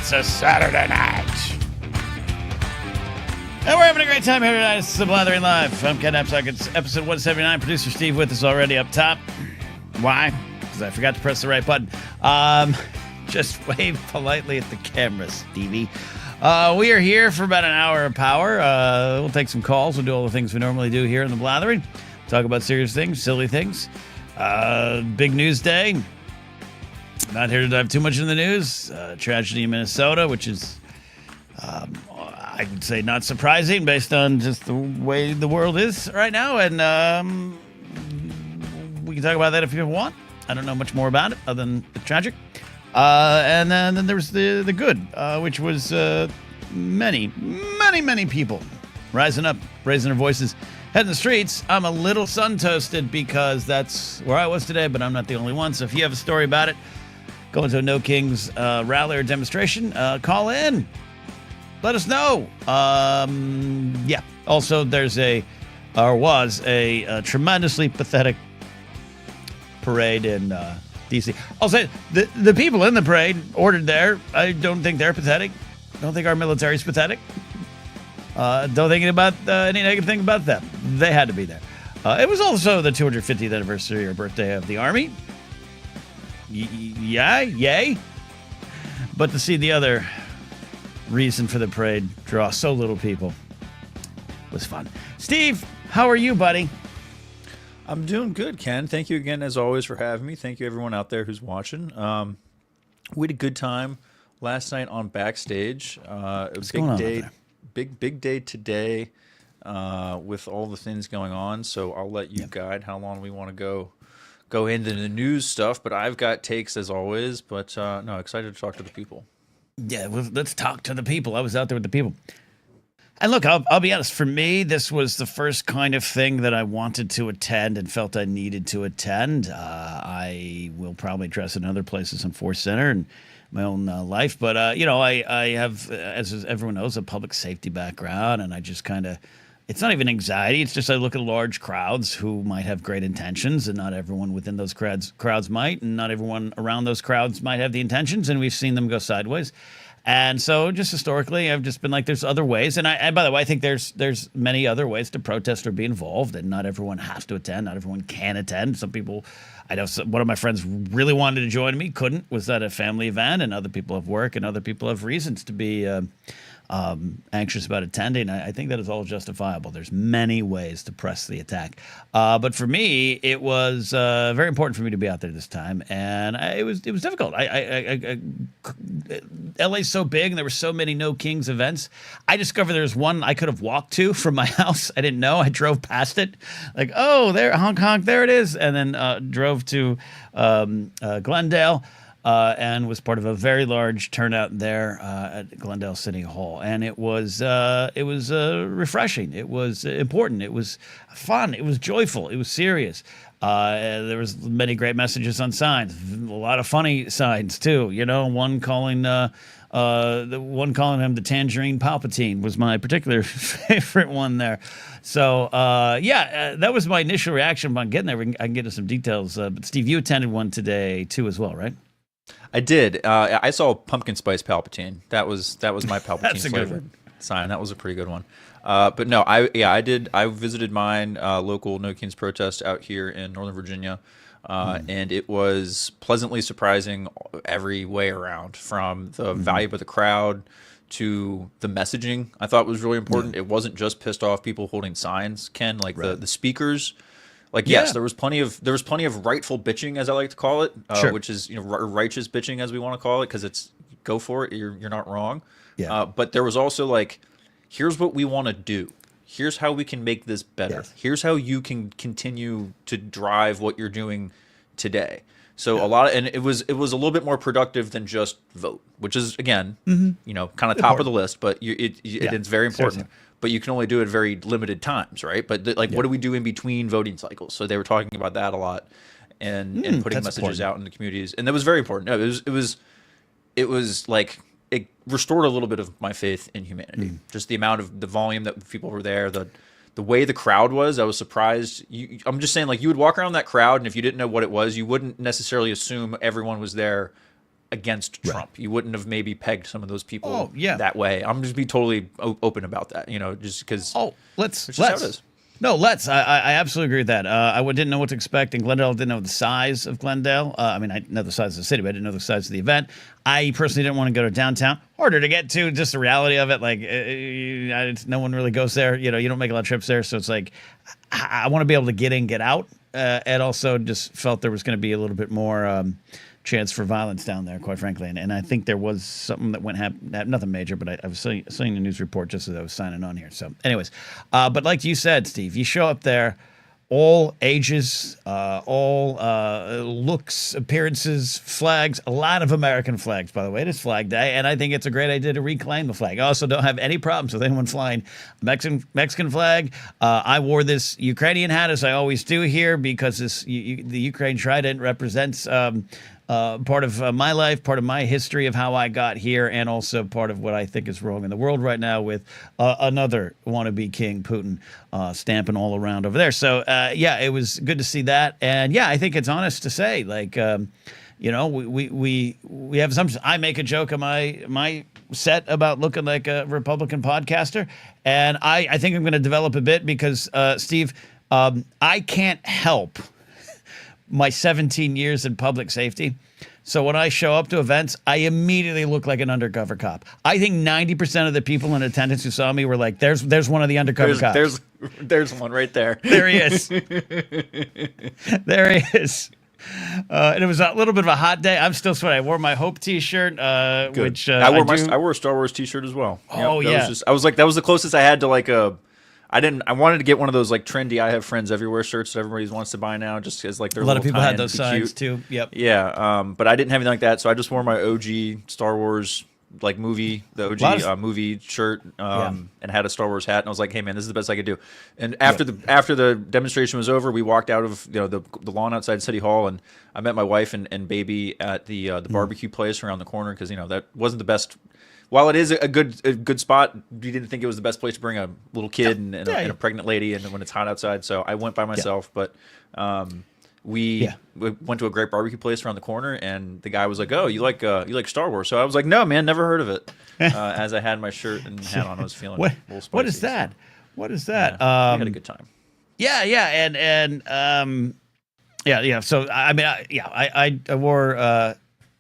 It's a Saturday night. And we're having a great time here tonight. It's the Blathering Live. I'm Ken Napzok. It's episode 179. Producer Steve with us already up top. Why? Because I forgot to press the right button. Just wave politely at the camera, Stevie. We are here for about an hour of power. We'll take some calls. We'll do all the things we normally do here in the Blathering. Talk about serious things, silly things. Big news day. Not here to dive too much into the news. Tragedy in Minnesota, which is, I would say, not surprising based on just the way the world is right now. And we can talk about that if you want. I don't know much more about it other than it's tragic. And then there was the good, which was many people rising up, raising their voices, heading the streets. I'm a little sun-toasted because that's where I was today, but I'm not the only one. So if you have a story about it, going to a No Kings rally or demonstration, call in. Let us know. Yeah. Also, was a tremendously pathetic parade in D.C. I'll say the people in the parade ordered there. I don't think they're pathetic. Don't think our military's pathetic. Don't think about any negative thing about them. They had to be there. It was also the 250th anniversary or birthday of the Army. Yeah, yay. But to see the other reason for the parade draw so little people was fun. Steve, how are you, buddy? I'm doing good, Ken. Thank you again, as always, for having me. Thank you, everyone out there who's watching. We had a good time last night on Backstage. It was a big day, big day today with all the things going on. So I'll let you guide how long we want to go into the news stuff. But I've got takes as always. But no, excited to talk to the people. Yeah, well, let's talk to the people. I was out there with the people. And look, I'll be honest. For me, this was the first kind of thing that I wanted to attend and felt I needed to attend. I will probably dress in other places on Force Center and my own life. But, I have, as everyone knows, a public safety background. And I just kind of, it's not even anxiety. It's just I look at large crowds who might have great intentions. And not everyone within those crowds might. And not everyone around those crowds might have the intentions. And we've seen them go sideways. And so just historically, I've just been like, there's other ways. And by the way, I think there's many other ways to protest or be involved. And not everyone has to attend. Not everyone can attend. Some people, I know one of my friends really wanted to join me, couldn't, was at a family event. And other people have work and other people have reasons to be anxious about attending. I think that is all justifiable. There's many ways to press the attack. But for me, it was very important for me to be out there this time. And it was difficult. LA's so big and there were so many No Kings events. I discovered there was one I could have walked to from my house. I didn't know. I drove past it. Like, oh, there, honk, honk, there it is. And then drove to Glendale. And was part of a very large turnout there at Glendale City Hall, and it was refreshing. It was important. It was fun. It was joyful. It was serious. There was many great messages on signs. A lot of funny signs too. You know, one calling him the Tangerine Palpatine was my particular favorite one there. So that was my initial reaction upon getting there. I can get into some details. But Steve, you attended one today too, as well, right? I did. I saw Pumpkin Spice Palpatine. That was my Palpatine flavored sign. That was a pretty good one. But no, I did. I visited mine local No Kings protest out here in Northern Virginia, and it was pleasantly surprising every way around. From the value of the crowd to the messaging, I thought was really important. It wasn't just pissed off people holding signs, Ken. Like the speakers. Like, yes, there was plenty of rightful bitching, as I like to call it, which is righteous bitching, as we want to call it, because it's go for it. You're not wrong. Yeah. But there was also like, here's what we want to do. Here's how we can make this better. Yes. Here's how you can continue to drive what you're doing today. So and it was a little bit more productive than just vote, which is again, kind of top of the list, but it's very important. Seriously. But you can only do it very limited times, right? But what do we do in between voting cycles? So they were talking about that a lot, and putting messages out in the communities, and that was very important. No, it was like it restored a little bit of my faith in humanity. Just the amount of the volume that people were there, the way the crowd was. I was surprised. I'm just saying, like, you would walk around that crowd, and if you didn't know what it was, you wouldn't necessarily assume everyone was there against Trump. You wouldn't have maybe pegged some of those people yeah. that way. I'm just be totally open about that, just because. Let's. No, let's. I absolutely agree with that. I didn't know what to expect in Glendale. Didn't know the size of Glendale. I mean, I know the size of the city, but I didn't know the size of the event. I personally didn't want to go to downtown. Harder to get to, just the reality of it. Like, no one really goes there. You don't make a lot of trips there. So it's like, I want to be able to get in, get out. And also just felt there was going to be a little bit more chance for violence down there, quite frankly. And I think there was something that nothing major, but I was seeing the news report just as I was signing on here. So anyways, but like you said, Steve, you show up there, all ages, all looks, appearances, flags, a lot of American flags, by the way. It is Flag Day, and I think it's a great idea to reclaim the flag. I also don't have any problems with anyone flying Mexican flag. I wore this Ukrainian hat, as I always do here, because the Ukraine trident represents part of my life, part of my history of how I got here, and also part of what I think is wrong in the world right now with another wannabe king, Putin, stamping all around over there. So, it was good to see that. And, I think it's honest to say, like, we have assumptions. I make a joke on my set about looking like a Republican podcaster, and I think I'm going to develop a bit because, Steve, I can't help my 17 years in public safety. So when I show up to events, I immediately look like an undercover cop. I think 90% of the people in attendance who saw me were like, there's one of the undercover cops. There's one right there. There he is. There he is. And it was a little bit of a hot day. I'm still sweating. I wore my Hope T-shirt, which I wore a Star Wars T-shirt as well. Oh, yeah. I was like, that was the closest I had to like a. I wanted to get one of those like trendy "I have friends everywhere" shirts that everybody wants to buy now, just because like they're a lot of people had those signs too. Yep. Yeah. But I didn't have anything like that, so I just wore my OG Star Wars like movie, the OG movie shirt, and had a Star Wars hat. And I was like, hey man, this is the best I could do. And after the demonstration was over, we walked out of the lawn outside City Hall, and I met my wife and baby at the barbecue place around the corner because that wasn't the best. While it is a good spot, we didn't think it was the best place to bring a little kid and a pregnant lady, and when it's hot outside. So I went by myself, but we went to a great barbecue place around the corner, and the guy was like, "Oh, you like Star Wars?" So I was like, "No, man, never heard of it." As I had my shirt and hat on, I was feeling a little spicy. What is that? What is that? We had a good time. So I mean, I wore.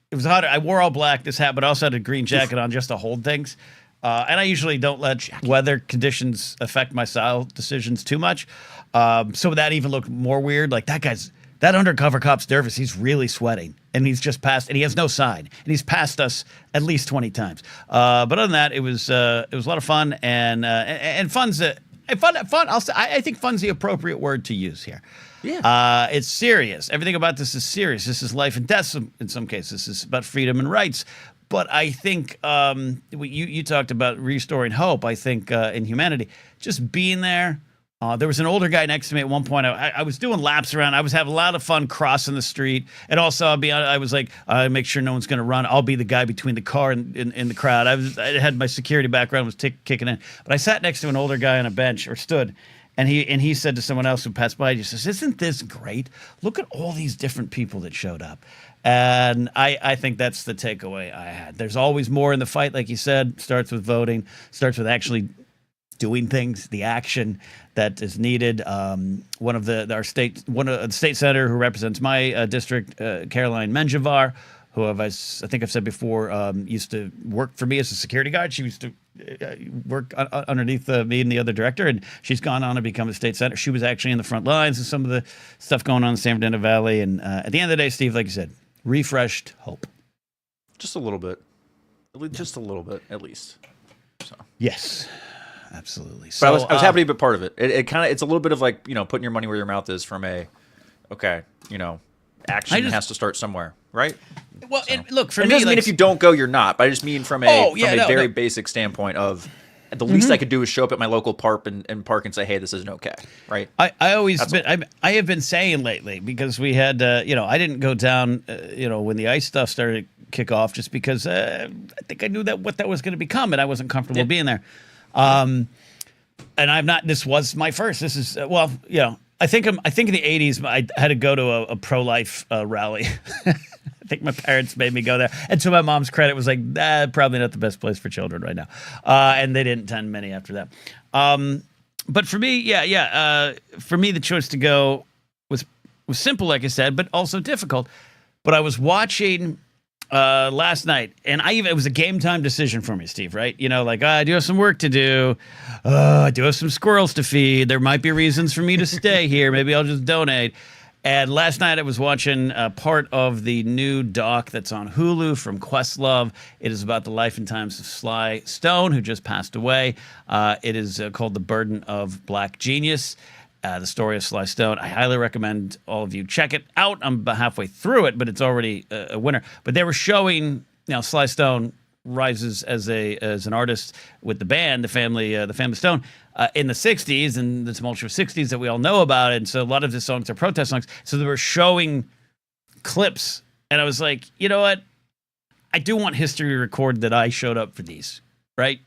It was hot. I wore all black, this hat, but I also had a green jacket on just to hold things. And I usually don't let weather conditions affect my style decisions too much. So that even looked more weird. Like that undercover cop's nervous. He's really sweating, and he's just passed, and he has no sign, and he's passed us at least 20 times. But other than that, it was a lot of fun, and fun's fun. I'll say, I think fun's the appropriate word to use here. Yeah. It's serious. Everything about this is serious. This is life and death in some cases. This is about freedom and rights. But I think you talked about restoring hope, I think, in humanity. Just being there. There was an older guy next to me at one point. I was doing laps around. I was having a lot of fun crossing the street. And also, I was like, I make sure no one's going to run. I'll be the guy between the car and the crowd. I had my security background, was kicking in. But I sat next to an older guy on a bench, or stood. And he said to someone else who passed by, he says, "Isn't this great? Look at all these different people that showed up." And I think that's the takeaway I had. There's always more in the fight, like you said. Starts with voting, starts with actually doing things, the action that is needed. One of the state senator who represents my district, Caroline Menjivar, who I think I've said before, used to work for me as a security guard. She used to work underneath me and the other director, and she's gone on to become a state senator. She was actually in the front lines of some of the stuff going on in the San Fernando Valley. And at the end of the day, Steve, like you said, refreshed hope. Just a little bit. Just a little bit, at least. So. Yes, absolutely. So, but I was happy to be part of it. It's a little bit of like, putting your money where your mouth is from action has to start somewhere, right? Well, so. Look, for me, it doesn't mean if you don't go, you're not. But I just mean from a very basic standpoint of the least I could do is show up at my local park and say, hey, this isn't okay, right? I have been saying lately, because we had, I didn't go down, when the ICE stuff started to kick off, just because I think I knew what that was going to become, and I wasn't comfortable being there. And this was my first. This is, I think in the 80s, I had to go to a pro-life rally. think my parents made me go there. And to my mom's credit, was like, probably not the best place for children right now. And they didn't attend many after that. But for me, for me, the choice to go was simple, like I said, but also difficult. But I was watching last night, and it was a game time decision for me, Steve, right? You know, like, I do have some work to do. I do have some squirrels to feed. There might be reasons for me to stay here. Maybe I'll just donate. And last night I was watching part of the new doc that's on Hulu from Questlove. It is about the life and times of Sly Stone, who just passed away. It is called The Burden of Black Genius, the story of Sly Stone. I highly recommend all of you check it out. I'm about halfway through it, but it's already a winner. But they were showing, Sly Stone rises as an artist with the band, the family Stone, in the 60s and the tumultuous 60s that we all know about. And so a lot of the songs are protest songs. So they were showing clips, and I was like, you know what? I do want history to record that I showed up for these, right?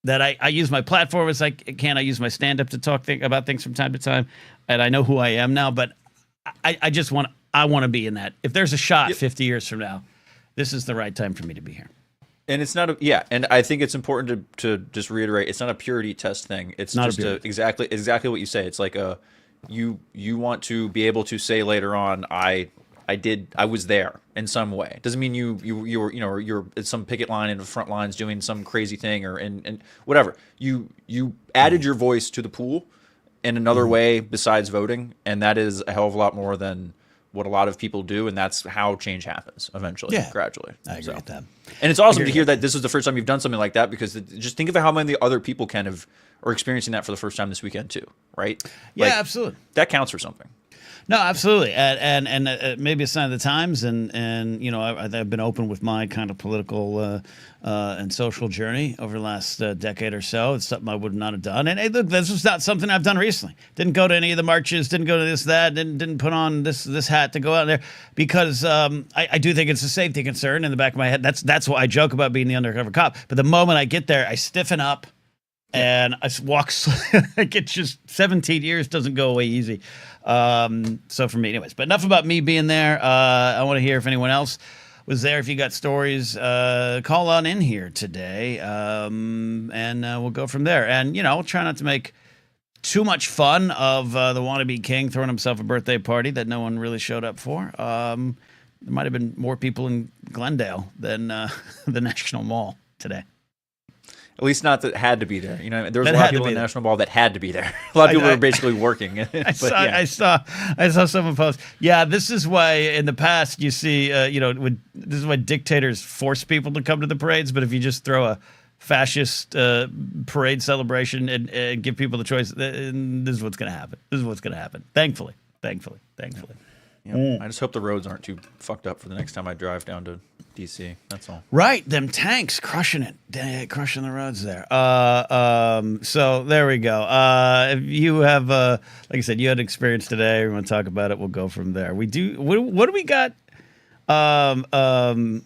That I use my platform as I can. I use my stand-up to talk about things from time to time, and I know who I am now, but I just want to be in that. If there's a shot 50 years from now, this is the right time for me to be here. And it's not and I think it's important to just reiterate, it's not a purity test thing. It's not just exactly what you say. It's like you want to be able to say later on, I was there in some way. Doesn't mean you were you're at some picket line in the front lines doing some crazy thing and whatever. You added your voice to the pool in another way besides voting, and that is a hell of a lot more than what a lot of people do, and that's how change happens eventually, gradually. I agree with that. And it's awesome to hear that this is the first time you've done something like that, because just think of how many other people are experiencing that for the first time this weekend too, right? Yeah, absolutely. That counts for something. No, absolutely, and maybe a sign of the times, and I've been open with my kind of political and social journey over the last decade or so. It's something I would not have done, and hey, look, this was not something I've done recently. Didn't go to any of the marches, didn't go to this, that, didn't put on this hat to go out there, because I do think it's a safety concern in the back of my head. That's why I joke about being the undercover cop. But the moment I get there, I stiffen up. And I walk, like, it's just 17 years doesn't go away easy. So for me, anyways, but enough about me being there. I want to hear if anyone else was there. If you got stories, call on in here today, and we'll go from there. And, we'll try not to make too much fun of the wannabe king throwing himself a birthday party that no one really showed up for. There might have been more people in Glendale than the National Mall today. At least not that had to be there. There was a lot of people in the National Mall that had to be there. A lot of people were basically working. I saw someone post. Yeah, this is why in the past you see, this is why dictators force people to come to the parades. But if you just throw a fascist parade celebration and give people the choice, this is what's going to happen. This is what's going to happen. Thankfully. I just hope the roads aren't too fucked up for the next time I drive down to DC. That's all. Right, them tanks crushing the roads there. So there we go. If you have, like I said, you had an experience today. We want to talk about it. We'll go from there. We do. What do we got? Dylan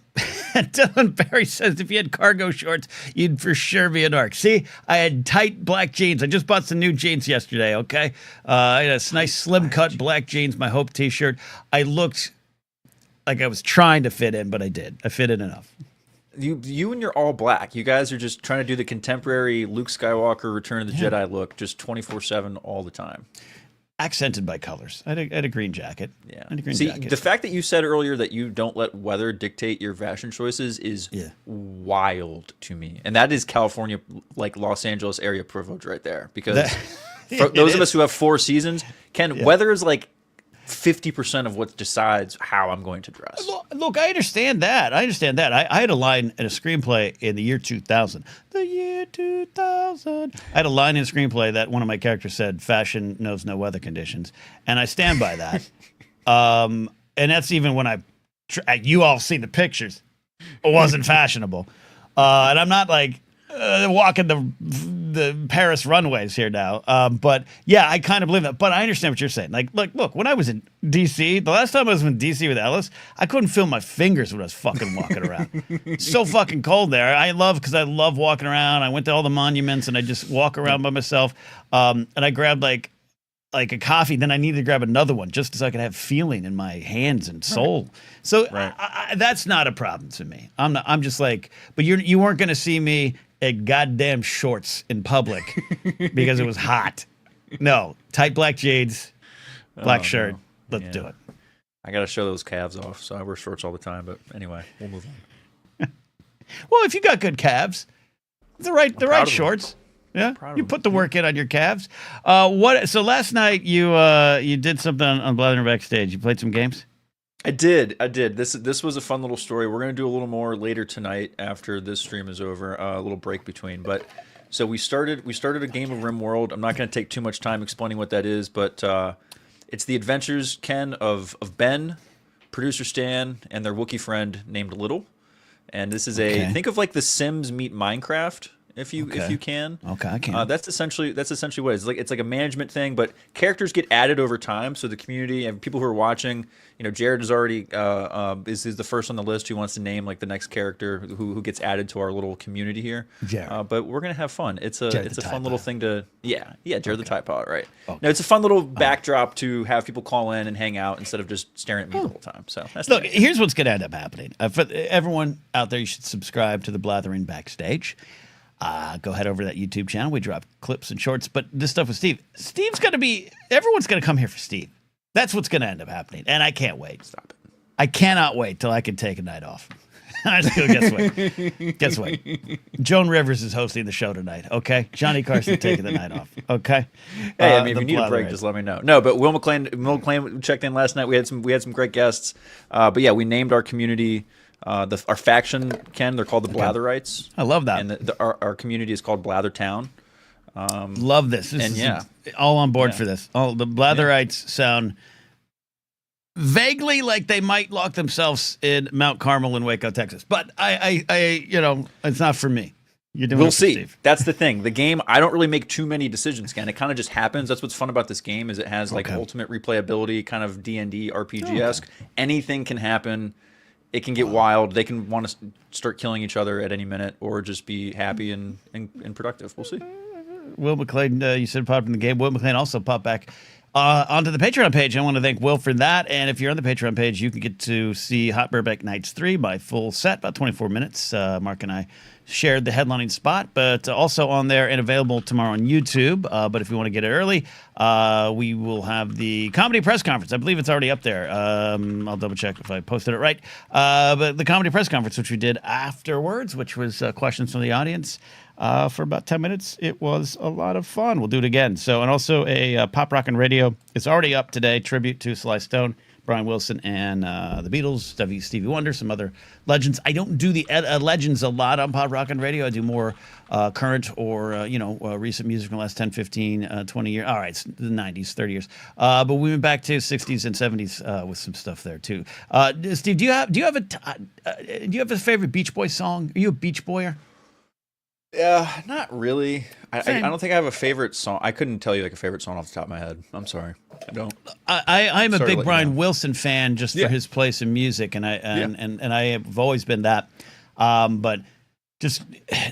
Barry says if you had cargo shorts, you'd for sure be an arc. See, I had tight black jeans. I just bought some new jeans yesterday, okay? I had a nice slim cut black jeans, my Hope t-shirt. I looked like I was trying to fit in, but I did. I fit in enough. You and your all black. You guys are just trying to do the contemporary Luke Skywalker Return of the Jedi look, just 24/7 all the time. Accented by colors. I had a green jacket. Yeah. See, the fact that you said earlier that you don't let weather dictate your fashion choices is wild to me. And that is California, like Los Angeles area privilege right there. Because for those of us who have 4 seasons, weather is like 50% of what decides how I'm going to dress. Look, I understand that. I had a line in a screenplay in the year 2000. The year 2000. I had a line in a screenplay that one of my characters said, "Fashion knows no weather conditions," and I stand by that. And that's even when you all see the pictures. It wasn't fashionable, and I'm not like walking the Paris runways here now. But yeah, I kind of believe that. But I understand what you're saying. Like, look, when I was in DC, the last time I was in DC with Ellis, I couldn't feel my fingers when I was fucking walking around. It's so fucking cold there. Because I love walking around. I went to all the monuments and I just walk around by myself. And I grabbed like like a coffee, then I needed to grab another one just so I could have feeling in my hands and soul. So that's not a problem to me. I'm just like, but you weren't going to see me at goddamn shorts in public because it was hot. No, tight black jeans, black shirt. No. Let's do it. I got to show those calves off, so I wear shorts all the time. But anyway, we'll move on. Well, if you got good calves, the right shorts. Yeah, you put the work in on your calves. So last night you did something on Blathering backstage. You played some games. I did. This was a fun little story. We're gonna do a little more later tonight after this stream is over. A little break between, but so we started a game of RimWorld. I'm not gonna take too much time explaining what that is, but it's the adventures, Ken, of Ben, producer Stan, and their Wookiee friend named Little. And this is think of like The Sims meet Minecraft. If you can. Okay, I can. That's essentially what it is. It's like a management thing, but characters get added over time. So the community and people who are watching, Jared is already is the first on the list who wants to name like the next character who gets added to our little community here. Jared. But we're gonna have fun. It's a fun little thing to Jared the Tie Pilot, right? Okay. No, it's a fun little backdrop to have people call in and hang out instead of just staring at me the whole time. So look, here's what's gonna end up happening. For everyone out there, you should subscribe to the Blathering Backstage. Go head over to that YouTube channel. We drop clips and shorts. But this stuff with Steve. Everyone's going to come here for Steve. That's what's going to end up happening. And I can't wait. Stop it. I cannot wait till I can take a night off. Guess what? Joan Rivers is hosting the show tonight, okay? Johnny Carson taking the night off, okay? Hey, if you need a break, just let me know. No, but Will McClain checked in last night. We had some great guests. But yeah, we named our community our faction, Ken, they're called the Blatherites. I love that. And our community is called Blathertown. Love this. This is all on board for this. The Blatherites sound vaguely like they might lock themselves in Mount Carmel in Waco, Texas. But I it's not for me. You're doing we'll see. Steve. That's the thing. The game, I don't really make too many decisions, Ken. It kind of just happens. That's what's fun about this game is it has like ultimate replayability, kind of D&D RPG-esque. Anything can happen. It can get wild. They can want to start killing each other at any minute or just be happy and productive. We'll see. Will McClain, you said popped in the game. Will McClain also popped back onto the Patreon page. I want to thank Will for that. And if you're on the Patreon page, you can get to see Hot Burbank Nights 3, my full set, about 24 minutes. Mark and I shared the headlining spot, but also on there and available tomorrow on YouTube. But if you want to get it early, we will have the comedy press conference. I believe it's already up there. I'll double check if I posted it right. But the comedy press conference, which we did afterwards, which was questions from the audience for about 10 minutes. It was a lot of fun. We'll do it again. So, and also a Pop Rockin' Radio. It's already up today. Tribute to Sly Stone, Brian Wilson, and the Beatles, Stevie Wonder, some other legends. I don't do the legends a lot on Pop Rockin' Radio. I do more current or, recent music from the last 10, 15, 20 years. All right, it's the 90s, 30 years. But we went back to 60s and 70s with some stuff there, too. Steve, do you have a favorite Beach Boy song? Are you a Beach Boyer? Yeah, not really. I don't think I have a favorite song. I couldn't tell you like a favorite song off the top of my head. I'm sorry. I don't. I'm a big Brian Wilson fan just for his place in music, and I have always been that. But just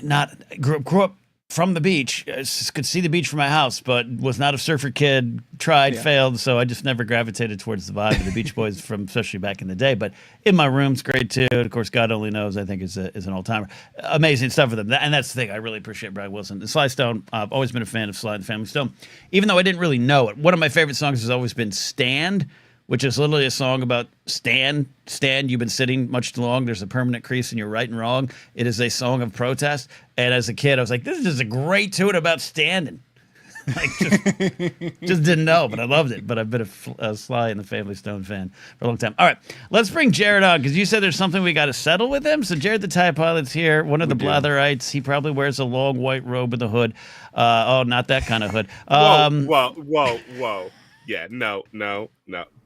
not grew up from the beach. Could see the beach from my house, but was not a surfer kid. Tried, failed. So I just never gravitated towards the vibe of the Beach Boys from especially back in the day. But In My Room's great too. And of course, God Only Knows, I think is an all timer. Amazing stuff with them. And that's the thing. I really appreciate Brian Wilson. And Sly Stone. I've always been a fan of Sly and the Family Stone, even though I didn't really know it. One of my favorite songs has always been Stand, which is literally a song about stand, you've been sitting much too long. There's a permanent crease in your right and wrong. It is a song of protest. And as a kid, I was like, this is just a great tune about standing. Just didn't know, but I loved it. But I've been a Sly and the Family Stone fan for a long time. All right, let's bring Jared on because you said there's something we got to settle with him. So Jared the Tie Pilot's here, one of the Blatherites. He probably wears a long white robe with a hood. Not that kind of hood. Whoa. Yeah, no.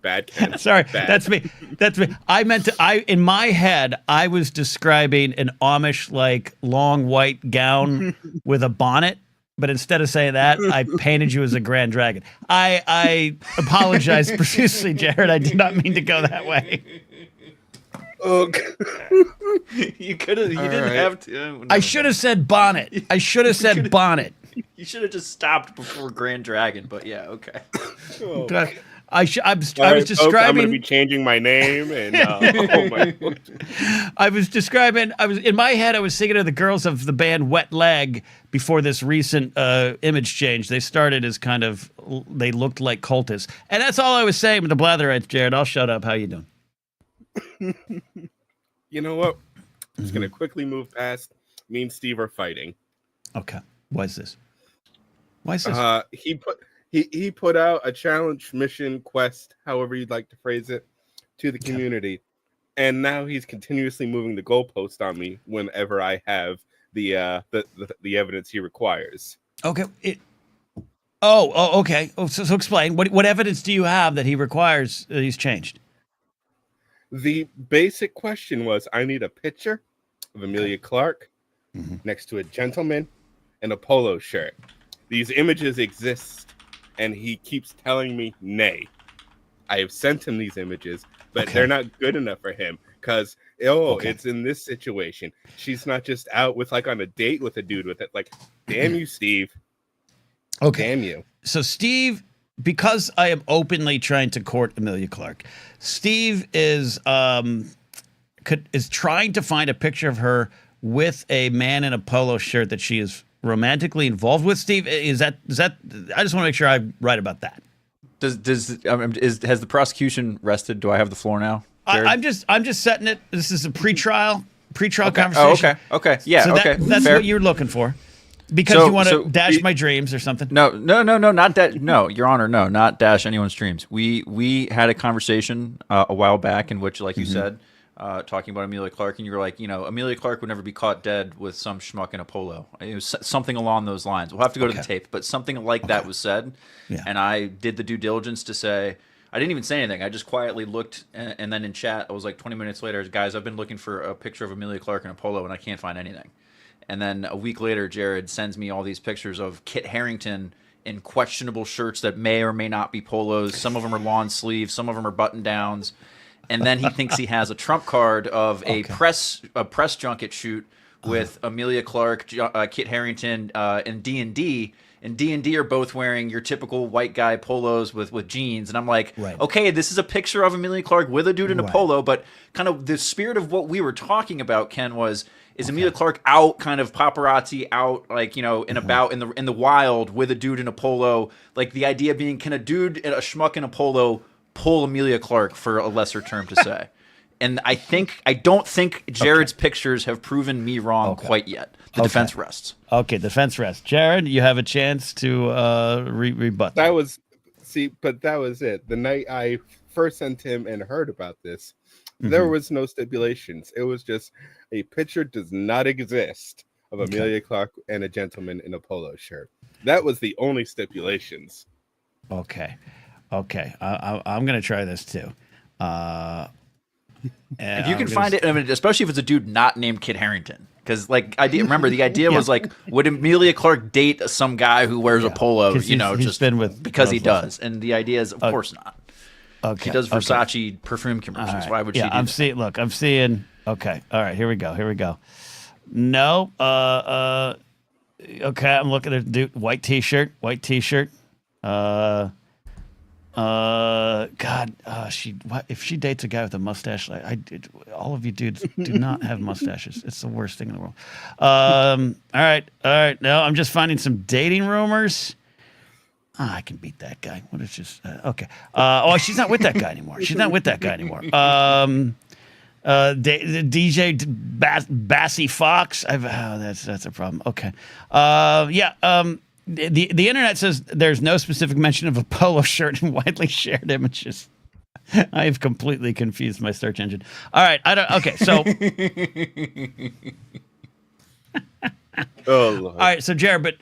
Bad Ken. Sorry, Bad. that's me. In my head, I was describing an Amish like long white gown with a bonnet, but instead of saying that, I painted you as a grand dragon. I apologize profusely, Jared. I did not mean to go that way. Okay. You didn't have to. I should have said bonnet. I should have said bonnet. You should have just stopped before Grand Dragon, but yeah, okay. Oh. I was Folks, I'm going to describing. be changing my name, and oh my! I was describing. I was in my head. I was thinking of the girls of the band Wet Leg before this recent image change. They started as kind of. They looked like cultists, and that's all I was saying with the Blathering. Jared, I'll shut up. How you doing? You know what? I'm just going to quickly move past. Me and Steve are fighting. Okay. Why is this? Why is this? He put out a challenge, mission, quest, however you'd like to phrase it, to the community, and now he's continuously moving the goalpost on me whenever I have the evidence he requires. Okay. Okay. So explain. What evidence do you have that he requires? He's changed. The basic question was: I need a picture of Amelia Clark next to a gentleman in a polo shirt. These images exist. And he keeps telling me, nay. I have sent him these images, but they're not good enough for him because, it's in this situation. She's not just out with on a date with a dude with it. Like, damn you, Steve. Okay. Damn you. So Steve, because I am openly trying to court Amelia Clark, Steve is trying to find a picture of her with a man in a polo shirt that she is romantically involved with. Steve, is that I just want to make sure I'm right about that. Has the prosecution rested? Do I have the floor now, Jared? I'm just setting it. This is a pretrial conversation. Oh, okay. Yeah, so okay. That's fair. what you're looking for. Because you want to dash my dreams or something? No, not that. No, Your Honor, no, not dash anyone's dreams. We had a conversation a while back in which, like you said, talking about Amelia Clark, and you were like, Amelia Clark would never be caught dead with some schmuck in a polo. It was something along those lines. We'll have to go to the tape, but something like that was said. Yeah. And I did the due diligence to say, I didn't even say anything. I just quietly looked, and then in chat, I was like 20 minutes later, guys, I've been looking for a picture of Amelia Clark in a polo, and I can't find anything. And then a week later, Jared sends me all these pictures of Kit Harington in questionable shirts that may or may not be polos. Some of them are lawn sleeves, some of them are button downs. And then he thinks he has a trump card of a press junket shoot with Amelia Clark, Kit Harington, and D&D. And D&D are both wearing your typical white guy polos with jeans. And I'm like, okay, this is a picture of Amelia Clark with a dude in a polo. But kind of the spirit of what we were talking about, Ken, is Amelia Clark out, kind of paparazzi out, about in the wild with a dude in a polo. Like the idea being, can a dude, a schmuck in a polo, pull Amelia Clark, for a lesser term to say? And I don't think Jared's pictures have proven me wrong quite yet. The defense rests. Okay, defense rests. Jared, you have a chance to rebut. That was it. The night I first sent him and heard about this, there was no stipulations. It was just a picture does not exist of Amelia Clark and a gentleman in a polo shirt. That was the only stipulations. Okay. I'm going to try this too. If you can find it, especially if it's a dude not named Kit Harington. Because, remember, the idea was, would Amelia Clark date some guy who wears a polo, he's been with because he does? And the idea is, of course not. Okay. She does Versace perfume commercials. Right. Why would she do that? I'm seeing. Okay. All right. Here we go. No. Okay. I'm looking at a dude. White t-shirt. God. If she dates a guy with a mustache, all of you dudes do not have mustaches. It's the worst thing in the world. All right. No, I'm just finding some dating rumors. I can beat that guy. What is just okay? She's not with that guy anymore. DJ Bassy Fox. That's a problem. Okay. The internet says there's no specific mention of a polo shirt in widely shared images. I have completely confused my search engine. All right, okay, so oh Lord. All right, so Jared,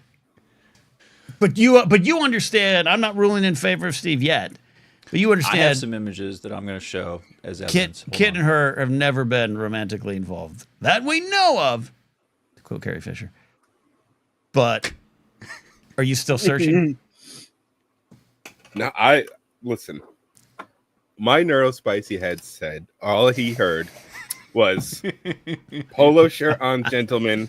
but you understand. I'm not ruling in favor of Steve yet, but you understand. I have some images that I'm going to show as evidence. Kit and her have never been romantically involved that we know of. To quote Carrie Fisher. But are you still searching? Now, listen. My neurospicy head said all he heard was polo shirt on gentleman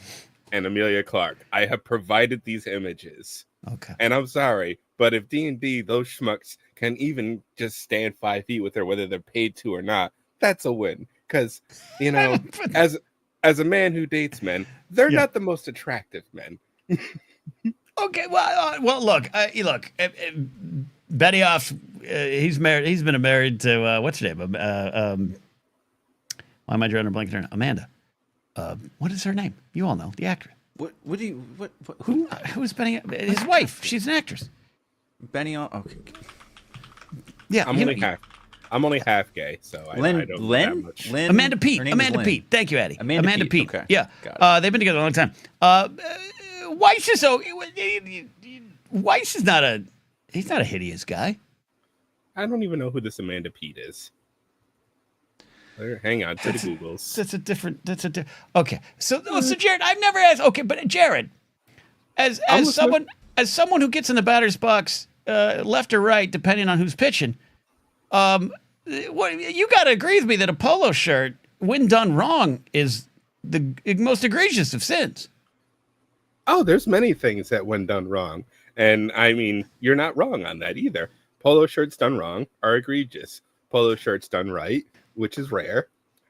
and Amelia Clark. I have provided these images. Okay. And I'm sorry, but if D&D, those schmucks can even just stand 5 feet with her, whether they're paid to or not, that's a win. Because, you know, as a man who dates men, they're not the most attractive men. Okay, well, look, Benioff, he's married. He's been married to what's her name? Why am I drawing a blank on Amanda? What is her name? You all know the actress. Who's Benioff? His wife. She's an actress. Benioff. Okay. Yeah, I'm only half gay, so I don't know that much. Amanda Peet. Amanda Peet. Thank you, Eddie. Amanda Peet. Okay. Yeah. They've been together a long time. Weiss is Weiss is not a hideous guy. I don't even know who this Amanda Peet is. Hang on to the Googles. Okay. So Jared, I've never asked. Okay, but Jared, as someone who gets in the batter's box, left or right, depending on who's pitching, you got to agree with me that a polo shirt, when done wrong, is the most egregious of sins. Oh, there's many things that when done wrong, and I mean, you're not wrong on that either. Polo shirts done wrong are egregious. Polo shirts done right, which is rare,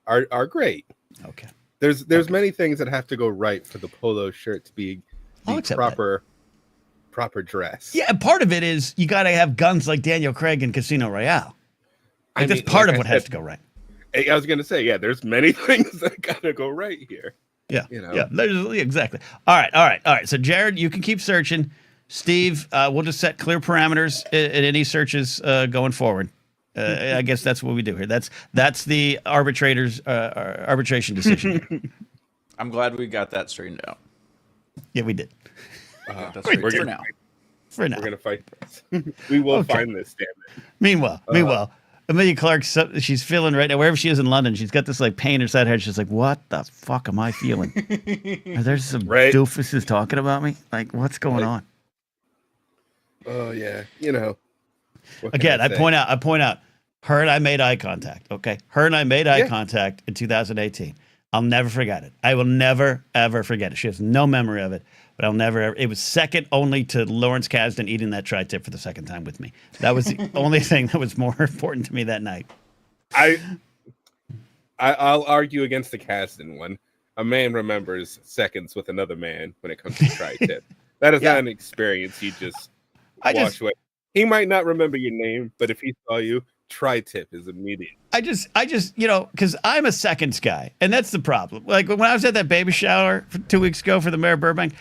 are great. Okay. There's many things that have to go right for the polo shirt to be the proper dress. Yeah, and part of it is you got to have guns like Daniel Craig in Casino Royale. That's part of what has to go right. I was going to say, there's many things that got to go right here. Yeah, exactly. All right. So Jared, you can keep searching. Steve, we'll just set clear parameters in any searches going forward. I guess that's what we do here. That's the arbitration decision. I'm glad we got that straightened out. Yeah, we did. That's right. For now. We're gonna fight this. We will find this. Damn it. Meanwhile, Amelia Clark, she's feeling right now wherever she is in London. She's got this like pain inside her head. She's like, "What the fuck am I feeling? Are there some doofuses talking about me? Like, what's going on?" Oh yeah, you know. Again, I point out, her and I made eye contact. Okay, her and I made eye contact in 2018. I'll never forget it. I will never ever forget it. She has no memory of it, but I'll never ever. It was second only to Lawrence Kasdan eating that tri-tip for the second time with me. That was the only thing that was more important to me that night. I'll argue against the Kasdan one. A man remembers seconds with another man when it comes to tri-tip. That is not an experience you just wash away. He might not remember your name, but if he saw you, tri-tip is immediate. I just, because I'm a seconds guy, and that's the problem. Like when I was at that baby shower 2 weeks ago for the mayor of Burbank,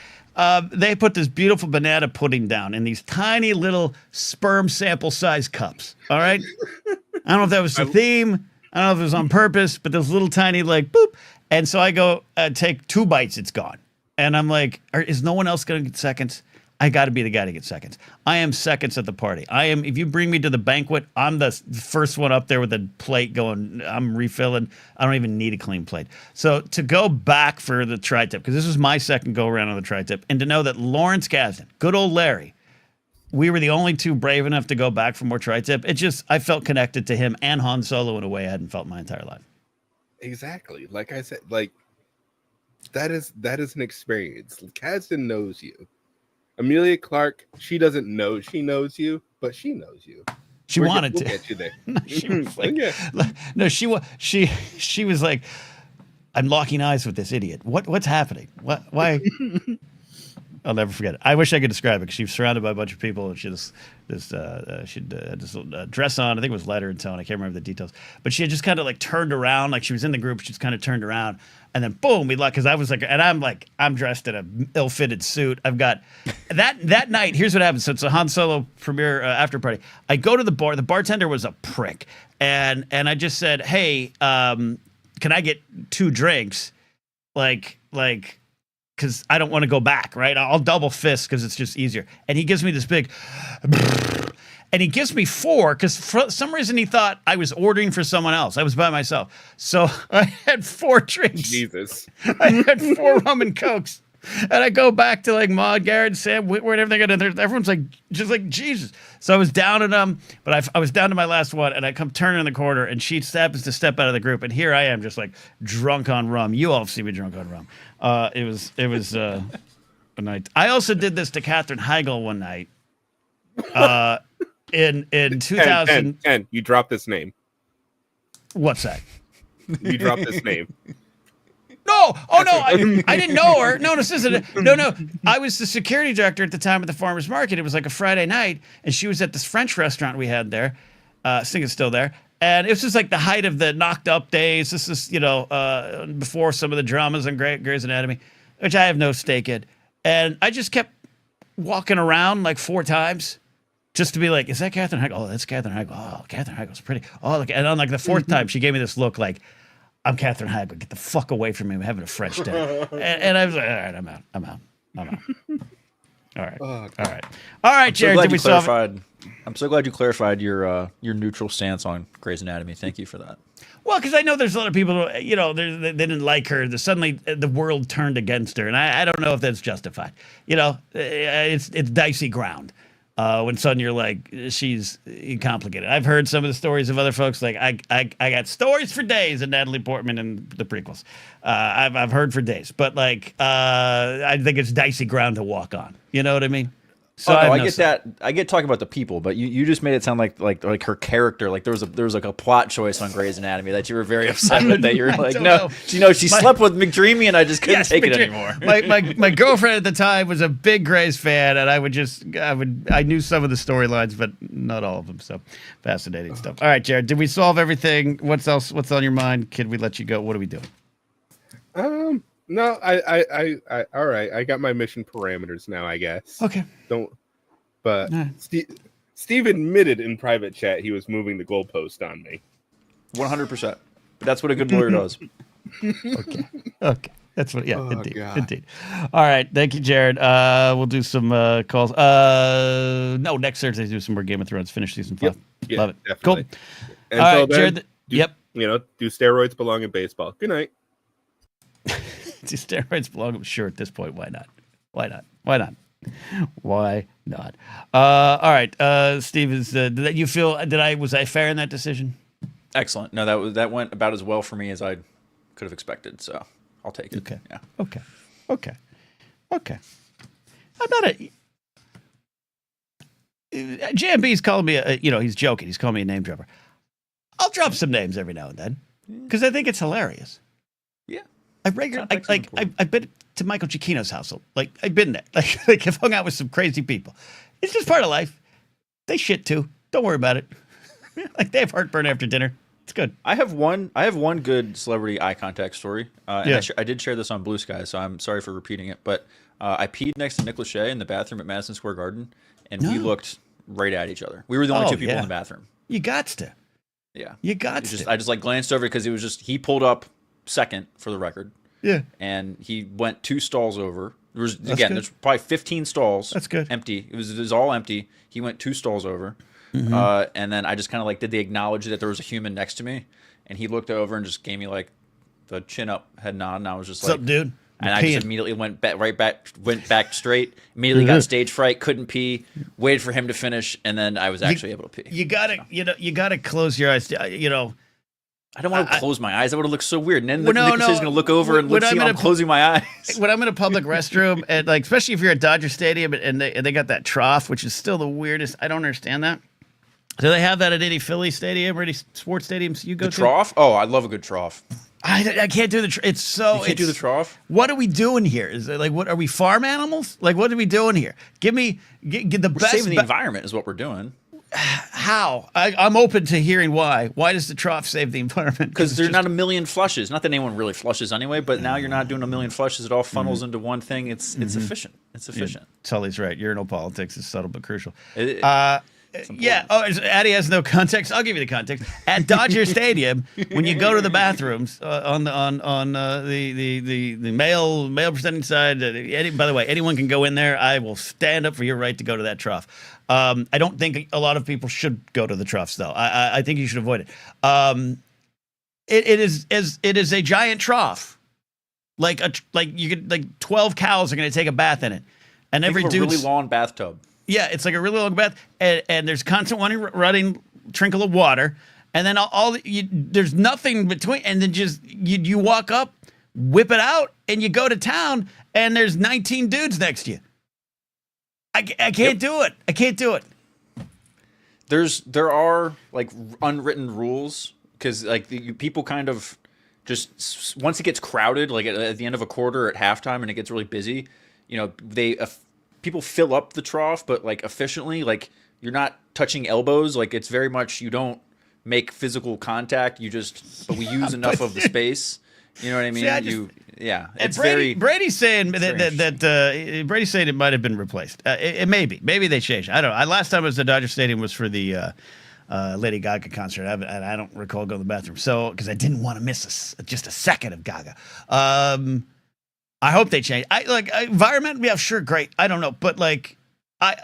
they put this beautiful banana pudding down in these tiny little sperm sample size cups. All right, I don't know if that was the theme. I don't know if it was on purpose, but those little tiny like boop. And so I go take 2 bites, it's gone, and I'm like, is no one else going to get seconds? I got to be the guy to get seconds. I am seconds at the party. If you bring me to the banquet, I'm the first one up there with a plate going, I'm refilling. I don't even need a clean plate. So to go back for the tri-tip, because this was my second go around on the tri-tip, and to know that Lawrence Kasdan, good old Larry, we were the only 2 brave enough to go back for more tri-tip. I felt connected to him and Han Solo in a way I hadn't felt my entire life. Exactly. Like I said, that is an experience. Kasdan knows you. Amelia Clark, she doesn't know she knows you, but she knows you. She wanted to. We'll get you there. She was like, she was like, I'm locking eyes with this idiot. What's happening? Why? I'll never forget it. I wish I could describe it because she was surrounded by a bunch of people and she had this dress on. I think it was lighter in tone. I can't remember the details, but she had just kind of like turned around, like she was in the group. She just kind of turned around, and then boom, we like because I was like, and I'm dressed in a ill-fitted suit. I've got that night. Here's what happens. So it's a Han Solo premiere after party. I go to the bar. The bartender was a prick, and I just said, hey, can I get 2 drinks? Like. Because I don't want to go back, right? I'll double fist because it's just easier. And he gives me this big, and he gives me 4 because for some reason he thought I was ordering for someone else. I was by myself. So I had 4 drinks. Jesus. I had 4 rum and cokes. And I go back to like Maud, Garrett, Sam, Whitworth, everything, and everyone's like, just like, Jesus. So I was down in them, but I was down to my last one, and I come turning in the corner, and she happens to step out of the group, and here I am, just like drunk on rum. You all have seen me drunk on rum. It was a night. I also did this to Katherine Heigl one night. In 2000, and you dropped this name. What's that? You dropped this name. No, oh no, I didn't know her. No, this isn't. No. I was the security director at the time at the farmers market. It was like a Friday night, and she was at this French restaurant we had there. I think it's still there. And it was just like the height of the knocked up days. This is, before some of the dramas on Grey's Anatomy, which I have no stake in. And I just kept walking around like 4 times just to be like, is that Katherine Heigl? Oh, that's Katherine Heigl. Oh, Katherine Heigl's pretty. Oh, look. And on like the 4th time, she gave me this look like, I'm Katherine Heigl. Get the fuck away from me. I'm having a French day. And I was like, all right, I'm out. All right. Oh, All right, Jared, did we solve it? I'm so glad you clarified your neutral stance on Grey's Anatomy. Thank you for that. Well, because I know there's a lot of people who, they didn't like her. Suddenly the world turned against her. And I don't know if that's justified. It's dicey ground. When suddenly you're like, she's complicated. I've heard some of the stories of other folks. Like I got stories for days of Natalie Portman and the prequels. I've heard for days, but like I think it's dicey ground to walk on. You know what I mean? So I get that. I get talking about the people, but you just made it sound like her character. Like there was like a plot choice on Grey's Anatomy that you were very upset with. That you're like, no, she slept with McDreamy, and I just couldn't take it anymore. My girlfriend at the time was a big Grey's fan, and I knew some of the storylines, but not all of them. So fascinating stuff. All right, Jared, did we solve everything? What's else? What's on your mind? Can we let you go? What are we doing? No, I all right. I got my mission parameters now, I guess. Okay. But Steve admitted in private chat he was moving the goalpost on me. 100%. But that's what a good lawyer does. Okay. That's what. Yeah, Oh, indeed. God. Indeed. All right. Thank you, Jared. We'll do some calls. No, next Thursday do some more Game of Thrones. Finish season 5. Yeah, Love it. definitely. Cool. And All so right, then, Jared. Yep. Do steroids belong in baseball? Good night. Do steroids belong? Sure. At this point, why not? Why not? All right. Steve, was I fair in that decision? Excellent. No, that went about as well for me as I could have expected. So I'll take it. Okay. Yeah. Okay. I'm not JMB's calling me he's joking. He's calling me a name dropper. I'll drop some names every now and then because I think it's hilarious. Yeah. I've been to Michael Giacchino's household. Like I've been there. Like I've hung out with some crazy people. It's just part of life. They shit too. Don't worry about it. Like they have heartburn after dinner. It's good. I have one good celebrity eye contact story. Yeah. I did share this on Blue Sky, so I'm sorry for repeating it. But I peed next to Nick Lachey in the bathroom at Madison Square Garden, and we looked right at each other. We were the only 2 people in the bathroom. You gots to. Yeah. You got to. I just like glanced over because it was just he pulled up second for the record. Yeah. And he went 2 stalls over. There's probably 15 stalls. That's good. Empty. It was all empty. He went 2 stalls over. Mm-hmm. And then I just kind of like did they acknowledge that there was a human next to me, and he looked over and just gave me like the chin up head nod, and I was just What's like, up, dude? And I just immediately went back straight. Immediately got stage fright, couldn't pee. Waited for him to finish, and then I was actually able to pee. You gotta close your eyes. I don't want to close my eyes. That would have looked so weird. And then Nicholas is going to look over and see I'm closing my eyes. When I'm in a public restroom, and like especially if you're at Dodger Stadium and they got that trough, which is still the weirdest. I don't understand that. Do they have that at any Philly stadium or any sports stadiums you go to? The trough? Oh, I love a good trough. I can't do the. It's so. You can't do the trough. What are we doing here? Is it like what are we farm animals? Like what are we doing here? Give the best. Saving the environment is what we're doing. How? I'm open to hearing why. Why does the trough save the environment? Because there's not a million flushes. Not that anyone really flushes anyway, but now you're not doing a million flushes. It all funnels into one thing. It's efficient. It's efficient. Yeah, Tully's right. Urinal politics is subtle but crucial. Yeah. Oh, Addy has no context. I'll give you the context. At Dodger Stadium, when you go to the bathrooms on the male presenting side, by the way, anyone can go in there. I will stand up for your right to go to that trough. I don't think a lot of people should go to the troughs, though. I think you should avoid it. It is a giant trough. like you could, like 12 cows are going to take a bath in it, and every dude's dude's really long bathtub. Yeah, it's like a really long bath, and there's constant running trickle of water, and then there's nothing between, and then just you walk up, whip it out, and you go to town, and there's 19 dudes next to you. I can't do it. I can't do it. There are like unwritten rules because like people kind of just once it gets crowded, like at the end of a quarter at halftime, and it gets really busy, you know, people fill up the trough, but like efficiently, like you're not touching elbows. Like it's very much, you don't make physical contact. But we use enough of the space. You know what I mean? See, it's Brady's saying that Brady's saying it might have been replaced. It may be. Maybe they changed. I don't know. Last time I was at Dodger Stadium was for the Lady Gaga concert, and I don't recall going to the bathroom. So because I didn't want to miss just a second of Gaga. I hope they change. Environment. Yeah, sure, great. I don't know, but like,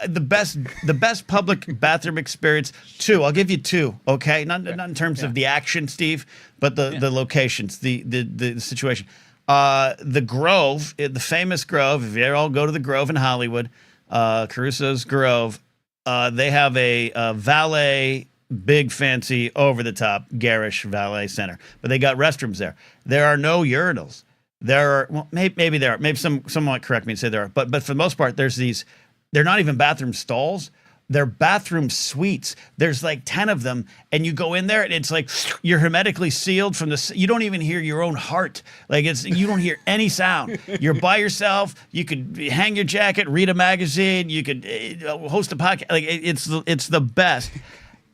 the best public bathroom experience. Two. I'll give you two. Okay, not in terms of the action, Steve, but the locations, the situation. The Grove, the famous Grove. If you ever all go to the Grove in Hollywood, Caruso's Grove, they have a valet, big fancy, over the top, garish valet center, but they got restrooms there. There are no urinals. There are, well, maybe there are. Maybe someone might correct me and say there are. But for the most part, there's these. They're not even bathroom stalls. They're bathroom suites. There's like 10 of them, and you go in there, and it's like you're hermetically sealed from the. You don't even hear your own heart. Like you don't hear any sound. You're by yourself. You could hang your jacket, read a magazine. You could host a podcast. Like it's the best.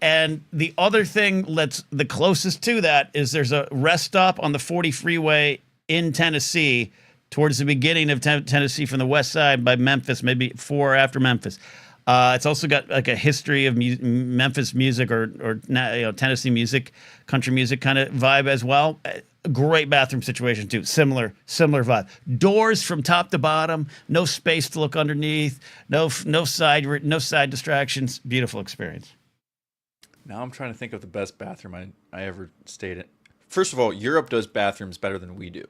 And the other thing that's the closest to that is there's a rest stop on the 40 freeway in Tennessee, towards the beginning of Tennessee from the west side by Memphis, maybe before or after Memphis. It's also got like a history of Memphis music or Tennessee music, country music kind of vibe as well. Great bathroom situation too. Similar vibe. Doors from top to bottom. No space to look underneath. No side distractions. Beautiful experience. Now I'm trying to think of the best bathroom I ever stayed in. First of all, Europe does bathrooms better than we do.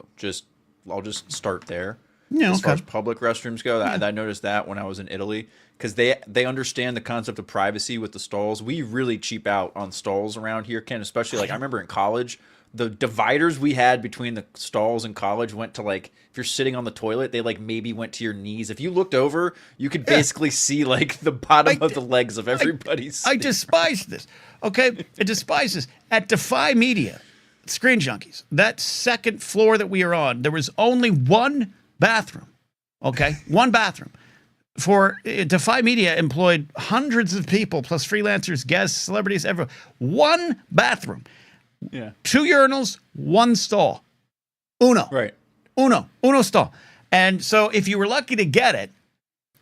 I'll just start there. Yeah, as far as public restrooms go, I noticed that when I was in Italy, because they understand the concept of privacy with the stalls. We really cheap out on stalls around here, Ken. Especially like I remember in college, the dividers we had between the stalls in college went to like, if you're sitting on the toilet, they like maybe went to your knees. If you looked over, you could basically see like the bottom of the legs of everybody. I despise this. Okay, I despise this. At Defy Media, Screen Junkies, that second floor that we are on, there was only one bathroom. Okay, one bathroom. For Defy Media employed hundreds of people, plus freelancers, guests, celebrities, everyone. One bathroom. Yeah. 2 urinals, 1 stall. Uno. Right. Uno stall. And so if you were lucky to get it,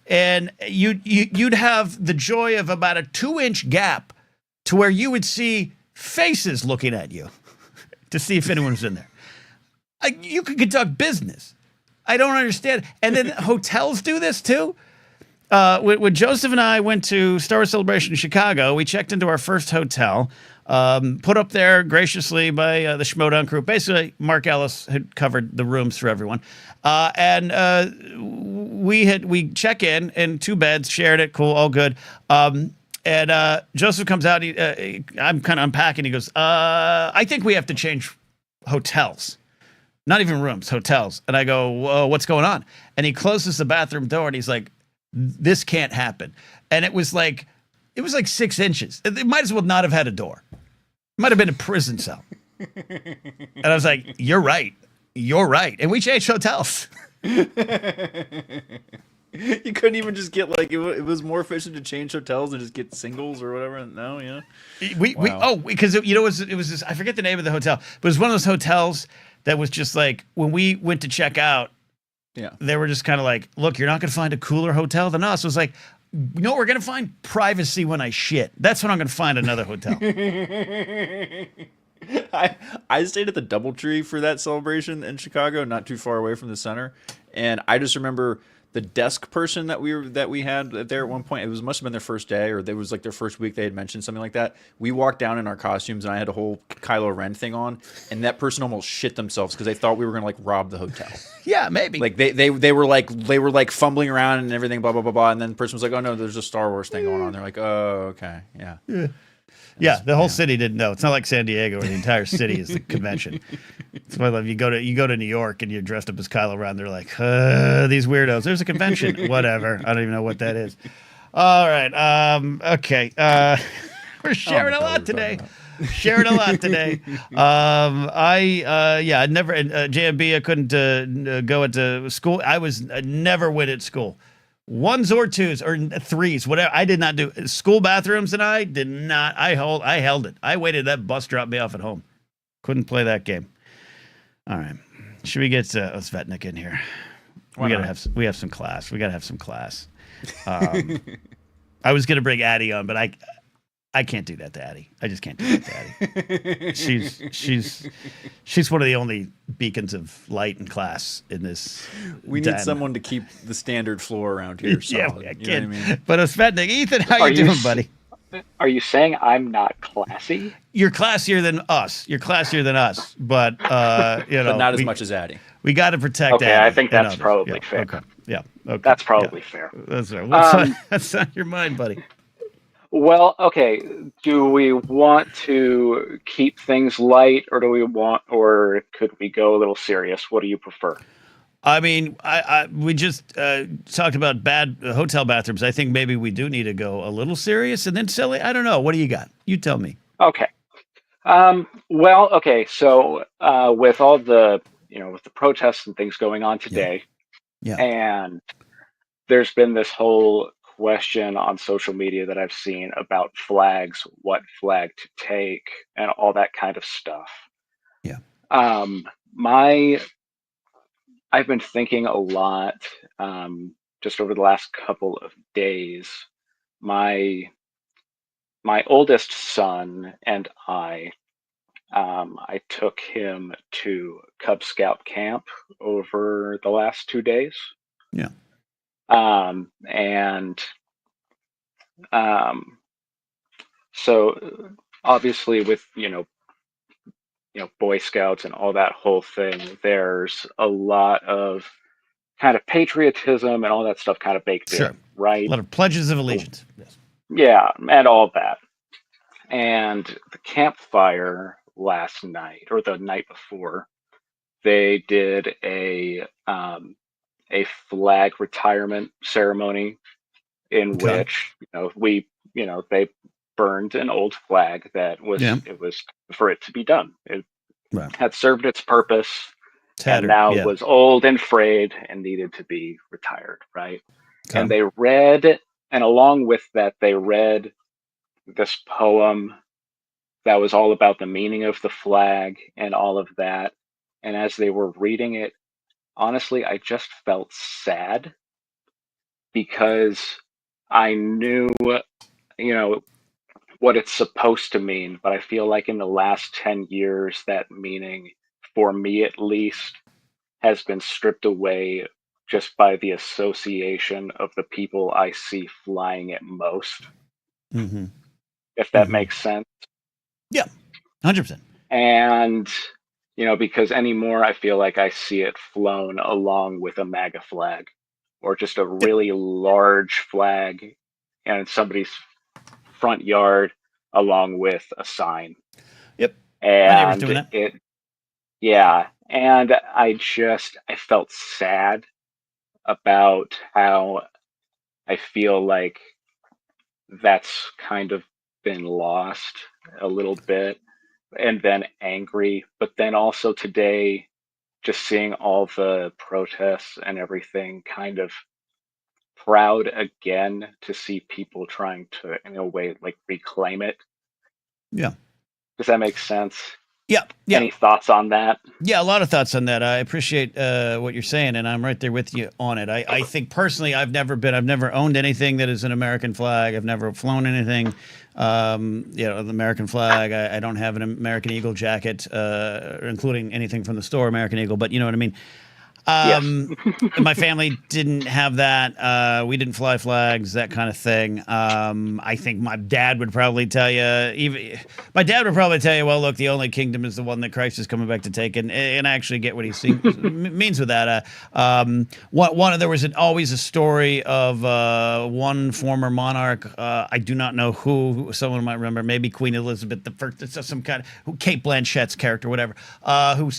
and you'd have the joy of about a 2-inch gap to where you would see faces looking at you to see if anyone was in there. You could conduct business. I don't understand. And then hotels do this too. When Joseph and I went to Star Wars Celebration in Chicago, we checked into our first hotel, put up there graciously by the Schmodown crew. Basically, Mark Ellis had covered the rooms for everyone. And we check in 2 beds, shared it, cool, all good. And Joseph comes out. I'm kind of unpacking. He goes, I think we have to change hotels. Not even rooms, hotels. And I go, whoa, what's going on? And he closes the bathroom door and he's like, this can't happen. And it was like 6 inches. It might as well not have had a door. It might have been a prison cell. And I was like, you're right. And we changed hotels. You couldn't even just get like, it was more efficient to change hotels and just get singles or whatever. No, yeah. Because it was this, I forget the name of the hotel, but it was one of those hotels that was just like, when we went to check out, they were just kind of like, look, you're not going to find a cooler hotel than us. It was like, you know what we're going to find? Privacy when I shit. That's when I'm going to find another hotel. I stayed at the Doubletree for that celebration in Chicago, not too far away from the center. And I just remember the desk person that we had there at one point, must have been their first day, or it was like their first week. They had mentioned something like that. We walked down in our costumes, and I had a whole Kylo Ren thing on, and that person almost shit themselves because they thought we were gonna like rob the hotel. Yeah, maybe. Like they were like fumbling around and everything, blah blah blah blah, and then the person was like, "Oh no, there's a Star Wars thing going on." They're like, "Oh, okay, yeah." Yeah, the whole city didn't know. It's not like San Diego where the entire city is the convention. It's why you go to New York and you're dressed up as Kylo Ren. They're like, these weirdos. There's a convention. Whatever. I don't even know what that is. All right. Okay. We're sharing a lot today. Sharing a lot today. I never JMB. I couldn't go into school. I never went at school. Ones or twos or threes, whatever. I did not do school bathrooms, and I did not. I held it. I waited. That bus dropped me off at home. Couldn't play that game. All right, should we get Svetnik in here? We have some class. We gotta have some class. I was gonna bring Addie on, but I can't do that to Addie. I just can't do that to Addie. She's one of the only beacons of light in class in this. We need someone to keep the standard floor around here. Solid, yeah, I you know what I mean? But Svetnik, Ethan, how you doing, buddy? Are you saying I'm not classy? You're classier than us. But but not as much as Addie. We got to protect. Okay, Addie I think that's probably fair. Okay, yeah, okay, that's probably fair. That's right. What's on your mind, buddy? Well, okay. Do we want to keep things light, or could we go a little serious? What do you prefer? I mean, we just talked about bad hotel bathrooms. I think maybe we do need to go a little serious and then silly. I don't know. What do you got? You tell me. Okay. Well, okay. So with all the with the protests and things going on today, yeah. And there's been this whole question on social media that I've seen about flags, what flag to take, and all that kind of stuff. Yeah. I've been thinking a lot just over the last couple of days. My oldest son and I took him to Cub Scout camp over the last 2 days. Yeah. So obviously with Boy Scouts and all that whole thing, there's a lot of kind of patriotism and all that stuff kind of baked in, right? A lot of pledges of allegiance. Yes. Yeah, and all that. And the campfire last night or the night before, they did a flag retirement ceremony in which they burned an old flag that was it was for it to be done. It had served its purpose and now was old and frayed and needed to be retired, right? Okay. And they read, and along with that, they read this poem that was all about the meaning of the flag and all of that. And as they were reading it, honestly, I just felt sad because I knew, what it's supposed to mean. But I feel like in the last 10 years, that meaning, for me at least, has been stripped away just by the association of the people I see flying it most. Mm-hmm. If that makes sense. Yeah, 100%. And, because anymore I feel like I see it flown along with a MAGA flag or just a really large flag in somebody's front yard along with a sign. Yep. And and I felt sad about how I feel like that's kind of been lost a little bit, and then angry, but then also today just seeing all the protests and everything, kind of proud again to see people trying to in a way like reclaim it. Yeah. Does that make sense? Yeah. Any thoughts on that? Yeah, a lot of thoughts on that. I appreciate what you're saying, and I'm right there with you on it. I think personally, I've never owned anything that is an American flag. I've never flown anything, the American flag. I don't have an American Eagle jacket, including anything from the store, American Eagle. But you know what I mean. My family didn't have that. We didn't fly flags, that kind of thing. I think my dad would probably tell you, well, look, the only kingdom is the one that Christ is coming back to take, and I actually get what he means with that. There was always a story of one former monarch. I do not know who. Someone might remember, maybe Queen Elizabeth the First. It's some kind of Kate Blanchett's character, whatever. Who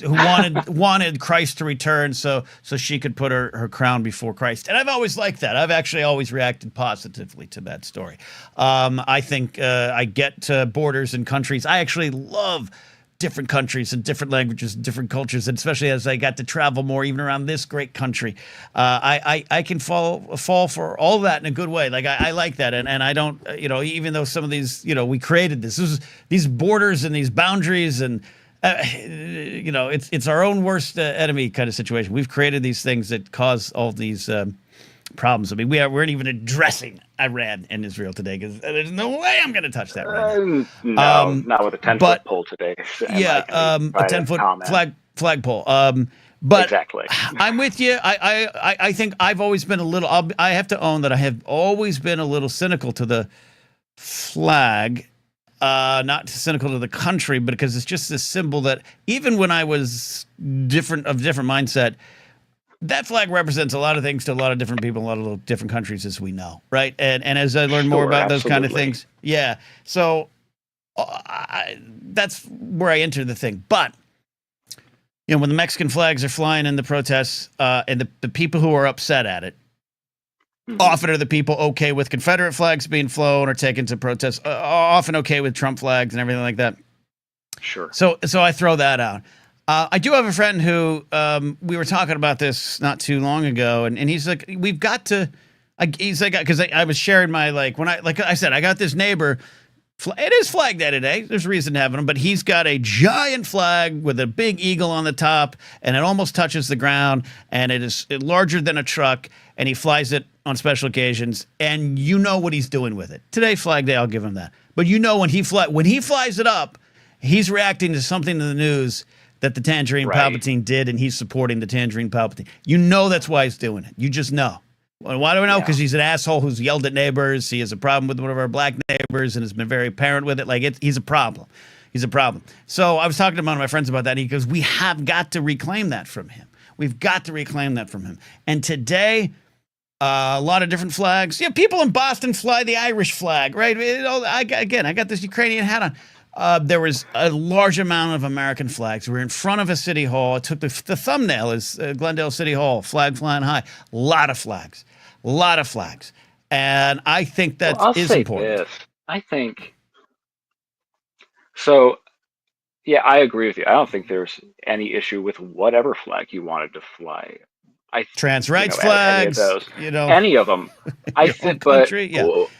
wanted Christ to return so she could put her crown before Christ. And I've always liked that. I've actually always reacted positively to that story. I think I get borders and countries. I actually love different countries and different languages and different cultures, and especially as I got to travel more, even around this great country, I can fall for all that in a good way. Like I like that, and I don't, even though some of these, we created these borders and these boundaries, and it's our own worst enemy kind of situation. We've created these things that cause all these problems. I mean, we weren't even addressing Iran and Israel today because there's no way I'm going to touch that right now. No, not with a 10-foot pole today. Yeah, a 10-foot flagpole. But exactly. I'm with you. I think I've always been a little. I have to own that I have always been a little cynical to the flag. Not cynical to the country, but because it's just this symbol that even when I was different mindset, that flag represents a lot of things to a lot of different people, a lot of different countries, as we know, right? And as I learn more about those kind of things, yeah. So that's where I enter the thing. But when the Mexican flags are flying in the protests, and the people who are upset at it, often are the people okay with Confederate flags being flown or taken to protests, often okay with Trump flags and everything like that. Sure. So I throw that out. I do have a friend who we were talking about this not too long ago, and he's like, we've got to. He's like, because I was sharing my when I said, I got this neighbor. It is Flag Day today. There's a reason to have them, but he's got a giant flag with a big eagle on the top, and it almost touches the ground, and it is larger than a truck, and he flies it on special occasions, and you know what he's doing with it. Today, Flag Day, I'll give him that. But when he flies it up, he's reacting to something in the news that the Tangerine Palpatine did, and he's supporting the Tangerine Palpatine. You know that's why he's doing it. You just know. Well, why do we know? Because he's an asshole who's yelled at neighbors. He has a problem with one of our black neighbors and has been very apparent with it. He's a problem. He's a problem. So I was talking to one of my friends about that. He goes, we have got to reclaim that from him. We've got to reclaim that from him. And today, a lot of different flags. Yeah, people in Boston fly the Irish flag, right? I got this Ukrainian hat on. There was a large amount of American flags. We were in front of a city hall. It took the thumbnail is Glendale City Hall, flag flying high. A lot of flags. And I think that is important. This. I think so. Yeah, I agree with you. I don't think there's any issue with whatever flag you wanted to fly. Trans rights flags, any of them. I think, but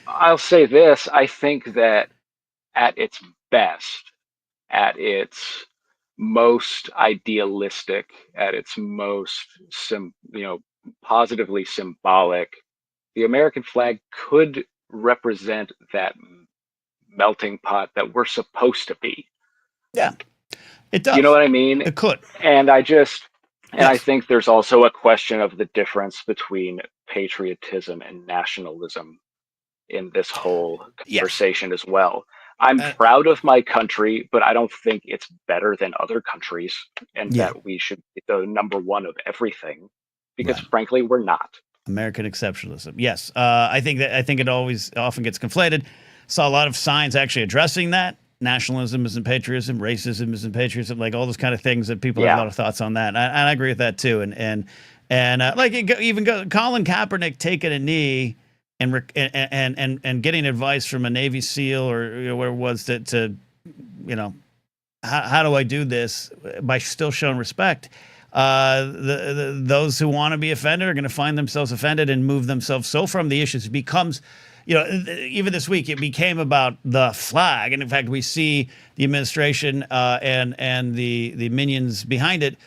I'll say this: I think that at its best, at its most idealistic, at its most positively symbolic, the American flag could represent that melting pot that we're supposed to be. Yeah, it does. You know what I mean? It could. And I think there's also a question of the difference between patriotism and nationalism in this whole conversation as well. I'm proud of my country, but I don't think it's better than other countries, and that we should be the number one of everything, because frankly, we're not. American exceptionalism. Yes. I think it often gets conflated. Saw a lot of signs actually addressing that. Nationalism isn't patriotism, racism isn't patriotism, like all those kind of things that people have a lot of thoughts on that. And I agree with that too. And even Colin Kaepernick taking a knee and getting advice from a Navy SEAL or whatever it was to how do I do this by still showing respect? Those who want to be offended are going to find themselves offended and move themselves so from the issues. It becomes, even this week, it became about the flag. And in fact, we see the administration and the minions behind it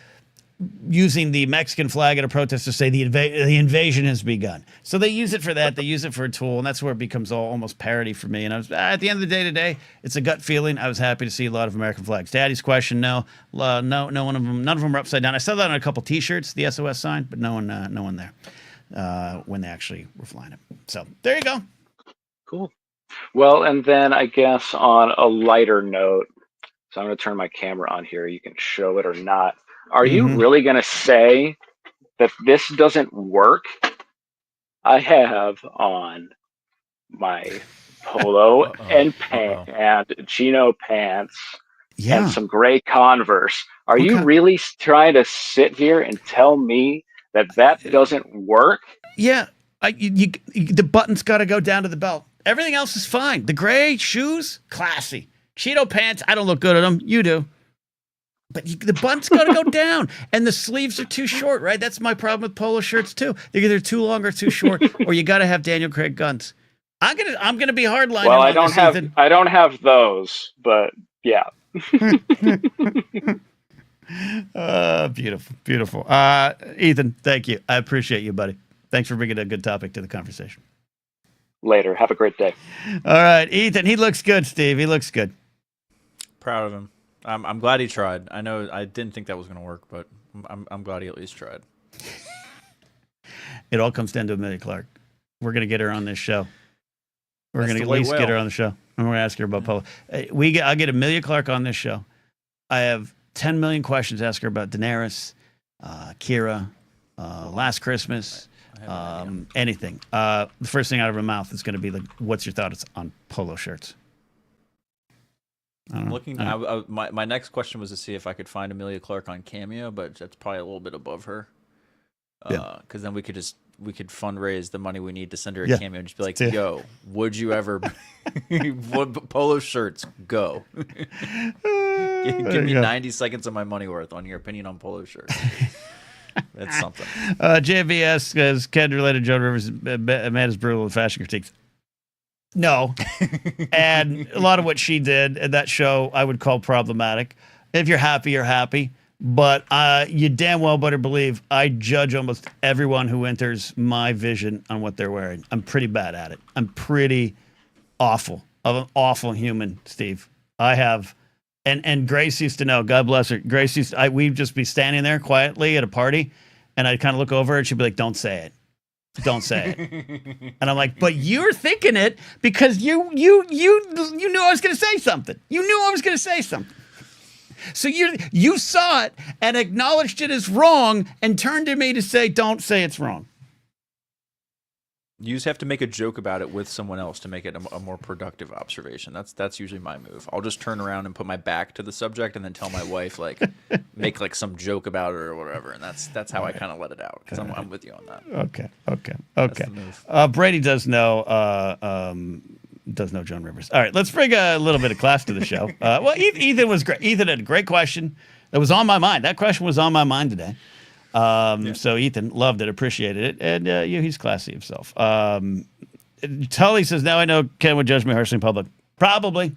using the Mexican flag at a protest to say the invasion has begun. So they use it for that. They use it for a tool, and that's where it becomes almost parody for me. And I was at the end of the day today, it's a gut feeling. I was happy to see a lot of American flags. Daddy's question, no, none of them are upside down. I saw that on a couple T-shirts, the SOS sign, but no one there when they actually were flying it. So there you go. Cool. Well, and then I guess on a lighter note, so I'm going to turn my camera on here. You can show it or not. Are you really going to say that this doesn't work? I have on my polo and chino pants and some gray Converse. Are you really trying to sit here and tell me that doesn't work? Yeah, the button's got to go down to the belt. Everything else is fine. The gray shoes, classy. Cheeto pants, I don't look good at them. You do. But the button's got to go down, and the sleeves are too short, right? That's my problem with polo shirts too. They're either too long or too short, or you got to have Daniel Craig guns. I'm gonna be hardlining. Well, I don't have those, but yeah. Beautiful. Ethan, thank you. I appreciate you, buddy. Thanks for bringing a good topic to the conversation. Later. Have a great day. All right, Ethan. He looks good, Steve. He looks good. Proud of him. I'm glad he tried. I know I didn't think that was going to work, but I'm glad he at least tried. It all comes down to Amelia Clark. We're going to get her on this show. We're going to at least get her on the show. I'm going to ask her about polo. I'll get Amelia Clark on this show. I have 10 million questions to ask her about Daenerys, Kira, Last Christmas, anything. The first thing out of her mouth is going to be like, "What's your thoughts on polo shirts?" I'm looking. My next question was to see if I could find Amelia Clark on Cameo, but that's probably a little bit above her. Because then we could fundraise the money we need to send her a Cameo and just be like, "Yo, would you ever polo shirts go? Give me 90 seconds of my money worth on your opinion on polo shirts." That's something. JVS says, Ken-related Joan Rivers, Amanda's brutal and fashion critiques. No. And a lot of what she did in that show, I would call problematic. If you're happy, you're happy. But you damn well better believe I judge almost everyone who enters my vision on what they're wearing. I'm pretty bad at it. I'm pretty awful. I'm an awful human, Steve. I have... And Grace used to know, God bless her. Grace we'd just be standing there quietly at a party, and I'd kind of look over and she'd be like, "Don't say it. Don't say it." And I'm like, "But you're thinking it because you knew I was going to say something. You knew I was going to say something. So you saw it and acknowledged it as wrong and turned to me to say, don't say it's wrong." You just have to make a joke about it with someone else to make it a more productive observation. That's usually my move. I'll just turn around and put my back to the subject and then tell my wife, like, make like some joke about it or whatever. And that's how I kind of let it out, because I'm with you on that. Okay. That's the move. Brady does know Joan Rivers. All right, let's bring a little bit of class to the show. Well, Ethan was great. Ethan had a great question. That was on my mind. That question was on my mind today. So Ethan loved it, appreciated it, and he's classy himself. Tully says, "Now I know Ken would judge me harshly in public." Probably.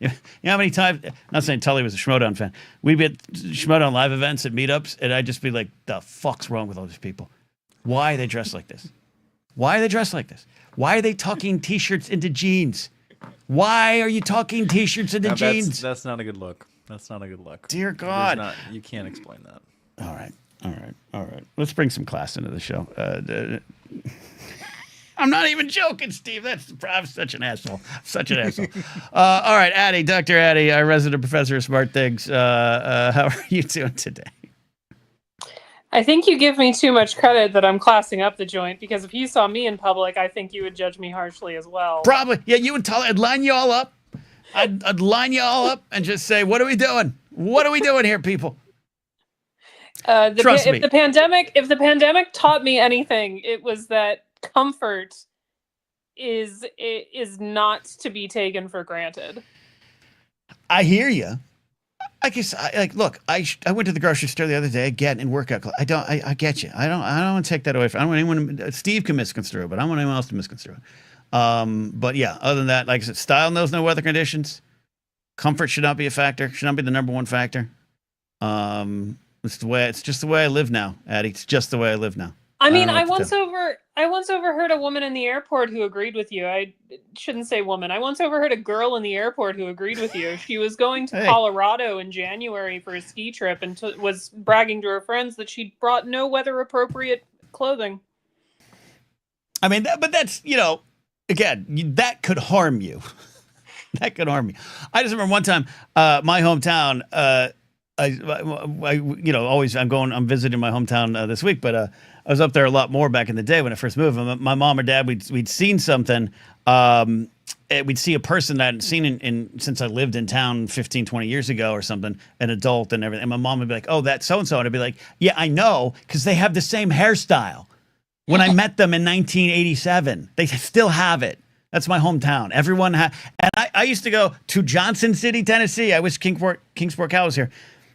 You know how many times? I'm not saying Tully was a Schmodown fan. We'd be at Schmodown live events at meetups, and I'd just be like, "The fuck's wrong with all these people? Why are they dressed like this? Why are they dressed like this? Why are they tucking t-shirts into jeans? Why are you tucking t-shirts into jeans?" That's not a good look. That's not a good look. Dear God. You can't explain that. All right. Let's bring some class into the show. I'm not even joking, Steve. I'm such an asshole. All right, Addie, Dr. Addie, our resident professor of smart things. How are you doing today? I think you give me too much credit that I'm classing up the joint, because if you saw me in public, I think you would judge me harshly as well. Probably. Yeah, you would I'd line you all up. I'd line you all up and just say, "What are we doing? What are we doing here, people?" Trust me. If the pandemic taught me anything, it was that comfort is not to be taken for granted. I hear you. I guess look. I went to the grocery store the other day again in workout clothes. I get you. I don't want to take that away from. I don't want anyone. Steve can misconstrue it, but I don't want anyone else to misconstrue it. But yeah, other than that, like I said, style knows no weather conditions. Comfort should not be a factor. Should not be the number one factor. It's just the way I live now, Addie. It's just the way I live now. I mean, I once overheard a woman in the airport who agreed with you. I shouldn't say woman. I once overheard a girl in the airport who agreed with you. She was going to Colorado in January for a ski trip and was bragging to her friends that she'd brought no weather appropriate clothing. I mean, but that's, again, that could harm you. That could harm you. I just remember one time, my hometown, I'm visiting my hometown this week, but I was up there a lot more back in the day when I first moved. My mom or dad, we'd seen something. We'd see a person that I hadn't seen since I lived in town 15, 20 years ago or something, an adult and everything. And my mom would be like, oh, that's so-and-so. And I'd be like, yeah, I know, because they have the same hairstyle. When I met them in 1987, they still have it. That's my hometown. Everyone and I used to go to Johnson City, Tennessee. I wish Kingsport Cal was here.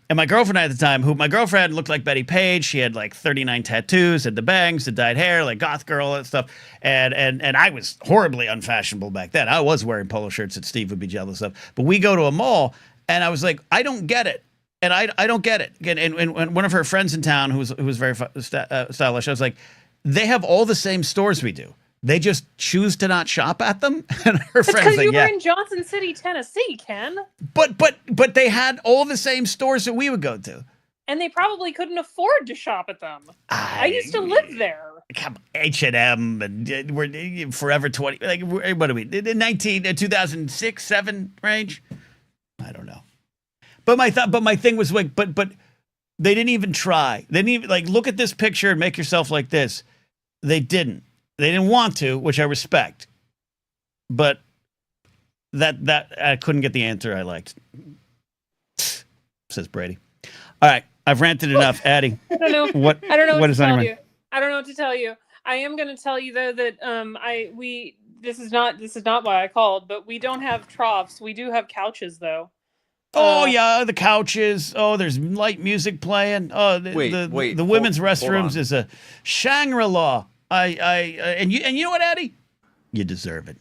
And my girlfriend at the time, my girlfriend looked like Betty Page. She had like 39 tattoos, had the bangs, the dyed hair, like goth girl and stuff. And I was horribly unfashionable back then. I was wearing polo shirts that Steve would be jealous of. But we go to a mall, and I was like, I don't get it. And I don't get it. And one of her friends in town who was very stylish, I was like, they have all the same stores we do. They just choose to not shop at them. And her friends because like, you were in Johnson City, Tennessee, Ken. But they had all the same stores that we would go to. And they probably couldn't afford to shop at them. I used to live there. H&M and we're Forever 20. Like, what are we? 2006, 7 range? I don't know. But my thing was like, but they didn't even try. They didn't even look at this picture and make yourself like this. They didn't. They didn't want to, which I respect. But that I couldn't get the answer I liked. Says Brady. All right, I've ranted enough. Addie. I don't know. What I don't know what is to on tell your you. mind? I don't know what to tell you. I am going to tell you though that this is not why I called, but we don't have troughs. We do have couches though. Oh yeah, the couches. Oh, there's light music playing. Oh, the women's restrooms is a Shangri-La. And you know what, Addie? You deserve it.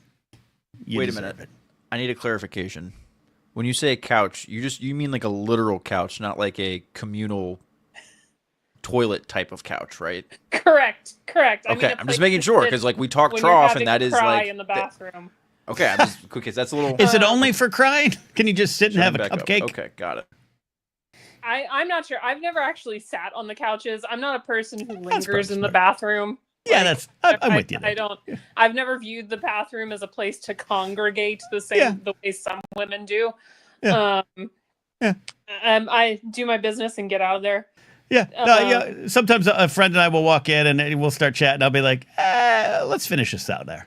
Wait a minute. I need a clarification. When you say couch, you mean like a literal couch, not like a communal toilet type of couch, right? Correct. Okay, I'm just making sure because we talk trough, and that is like in the bathroom. Okay, okay, so that's a little. Is it only for crying? Can you just sit and have a cupcake? Okay, got it. I'm not sure. I've never actually sat on the couches. I'm not a person who lingers in the bathroom. Yeah, I'm with you. I've never viewed the bathroom as a place to congregate the way some women do. Yeah. I do my business and get out of there. Yeah. Sometimes a friend and I will walk in and we'll start chatting. I'll be like, let's finish this out there.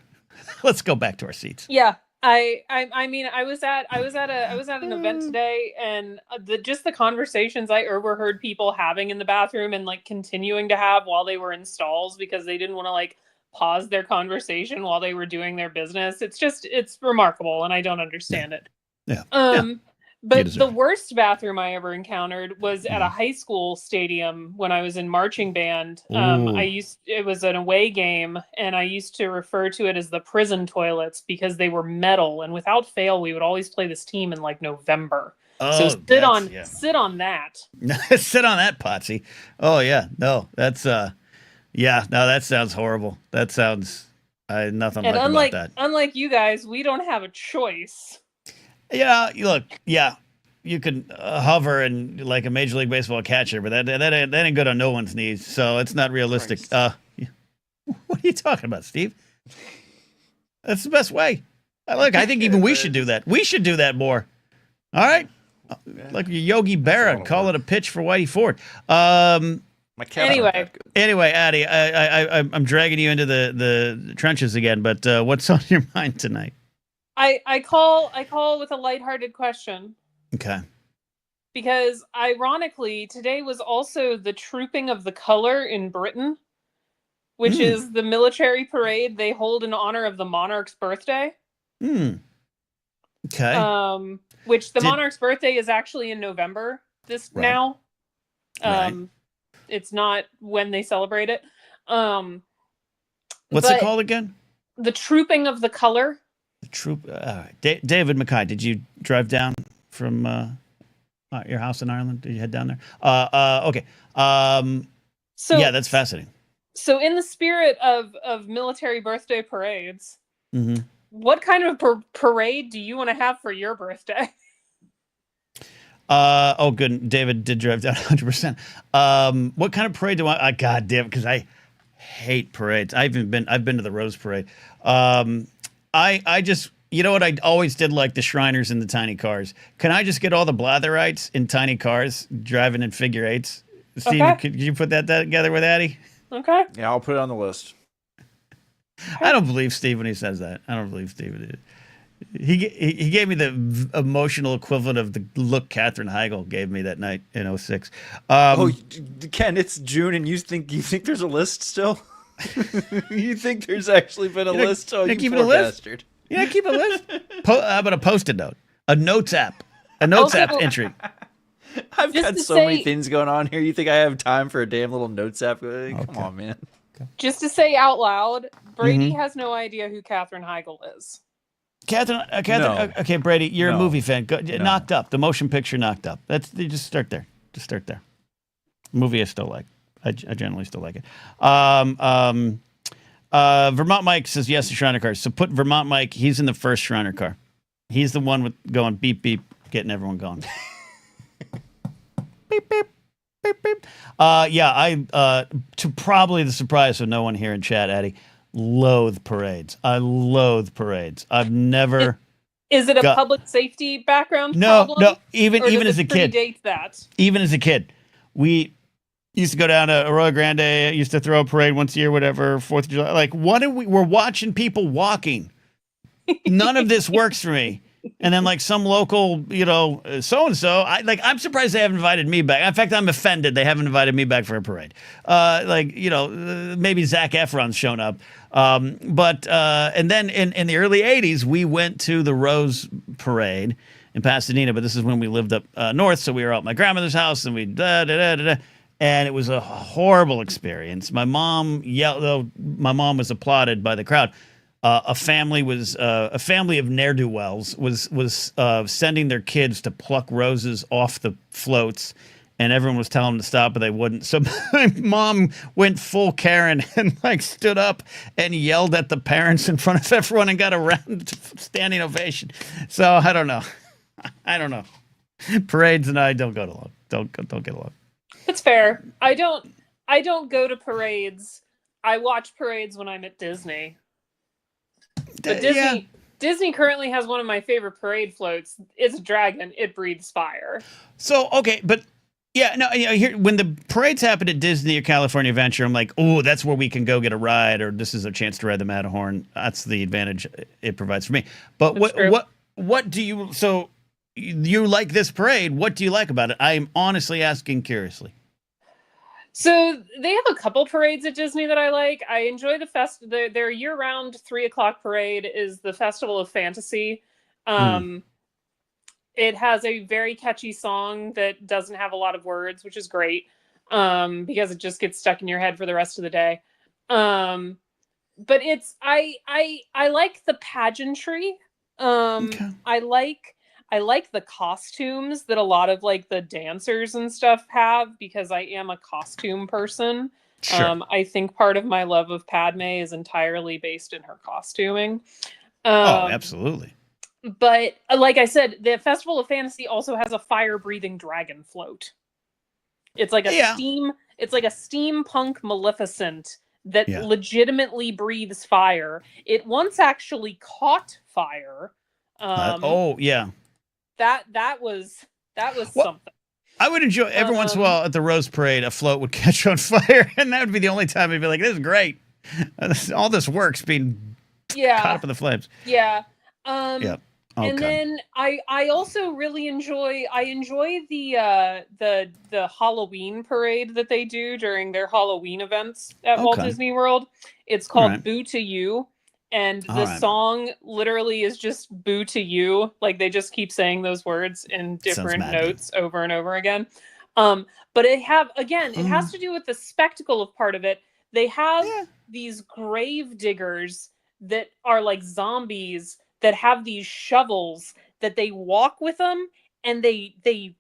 Let's go back to our seats. Yeah. I mean, I was at an event today, and the conversations I overheard people having in the bathroom and continuing to have while they were in stalls because they didn't want to pause their conversation while they were doing their business. It's remarkable, and I don't understand it. Yeah. But the worst bathroom I ever encountered was at a high school stadium when I was in marching band. It was an away game, and I used to refer to it as the prison toilets because they were metal, and without fail, we would always play this team in November. So sit on that. Sit on that, Potsy. Oh yeah, no, that's that sounds horrible. That sounds nothing about that. Unlike you guys, we don't have a choice. Yeah, look, you can hover and like a Major League Baseball catcher, but that ain't good on no one's knees, so it's not realistic. What are you talking about, Steve? That's the best way. I think even we should do that. We should do that more. All right? Like Yogi Berra, call it a pitch for Whitey Ford. Anyway, Addie, I'm dragging you into the trenches again, but what's on your mind tonight? I call with a lighthearted question. Okay. Because ironically, today was also the Trooping of the Colour in Britain, which is the military parade they hold in honor of the monarch's birthday. Okay. Which the monarch's birthday is actually in November now. It's not when they celebrate it. What's it called again? The Trooping of the Colour. The troop. David Mackay, did you drive down from Your house in Ireland? Did you head down there? Okay. So yeah, that's fascinating. So in the spirit of military birthday parades, mm-hmm. What kind of parade do you want to have for your birthday? Oh, good. David did drive down 100%. What kind of parade do I? God damn, because I hate parades. I've been to the Rose Parade. I just, you know what? I always did like the Shriners in the tiny cars. Can I just get all the Blatherites in tiny cars driving in figure eights? Steve, okay. could you put that together with Addie? Okay. Yeah, I'll put it on the list. I don't believe Steve when he says that. I don't believe Steve. He gave me the emotional equivalent of the look Katherine Heigl gave me that night in 06. Ken, it's June and you think there's a list still? You think there's actually been a list? Oh, you poor bastard. Yeah, keep a list. How about a Post-it note? A notes app. A notes app entry. I've got so many things going on here. You think I have time for a damn little notes app? Come on, man. Just to say out loud, Brady has no idea who Katherine Heigl is. Catherine. No. Okay, Brady, you're a movie fan. No. Knocked Up, the motion picture Knocked Up. You just start there. Movie I still like. I generally still like it. Vermont Mike says yes to Shriner cars. So put Vermont Mike. He's in the first Shriner car. He's the one with going beep beep, getting everyone going. Beep beep. Beep, beep. To probably the surprise of no one here in chat, Addie, loathe parades. I loathe parades. I've never. Is it a public safety background problem? No. Even as a kid. Predate that. Even as a kid, we used to go down to Arroyo Grande. Used to throw a parade once a year, whatever. 4th of July. Like, we're watching people walking. None of this works for me. And then like some local, so-and-so, I'm surprised they haven't invited me back. In fact, I'm offended they haven't invited me back for a parade. Maybe Zac Efron's shown up. And then in the early 80s, we went to the Rose Parade in Pasadena, but this is when we lived up north, so we were at my grandmother's house, and and it was a horrible experience. My mom yelled, though my mom was applauded by the crowd. A family of ne'er-do-wells was sending their kids to pluck roses off the floats, and everyone was telling them to stop, but they wouldn't. So my mom went full Karen and stood up and yelled at the parents in front of everyone and got a round standing ovation. So I don't know. Parades and I don't get along. That's fair. I don't go to parades. I watch parades when I'm at Disney. But Disney currently has one of my favorite parade floats. It's a dragon. It breathes fire. So, okay, but here when the parades happen at Disney or California Adventure, I'm like, oh, that's where we can go get a ride, or this is a chance to ride the Matterhorn. That's the advantage it provides for me. But what do you? So you like this parade? What do you like about it? I'm honestly asking curiously. So they have a couple parades at Disney that I like. I enjoy their year-round 3:00 parade is the Festival of Fantasy. It has a very catchy song that doesn't have a lot of words, which is great because it just gets stuck in your head for the rest of the day. But I like the pageantry. Okay. I like the costumes that a lot of the dancers and stuff have because I am a costume person. Sure. I think part of my love of Padme is entirely based in her costuming. Absolutely. But like I said, the Festival of Fantasy also has a fire-breathing dragon float. It's like a steampunk Maleficent that legitimately breathes fire. It once actually caught fire. That was something. I would enjoy every once in a while at the Rose Parade, a float would catch on fire, and that would be the only time I'd be like, "This is great. All this work's being caught up in the flames." Yeah. Okay. And then I also really enjoy the Halloween parade that they do during their Halloween events at Walt Disney World. It's called Boo to You. And the song literally is just boo to you. They just keep saying those words in different notes over and over again. But it has to do with the spectacle of part of it. They have these grave diggers that are like zombies that have these shovels that they walk with them and they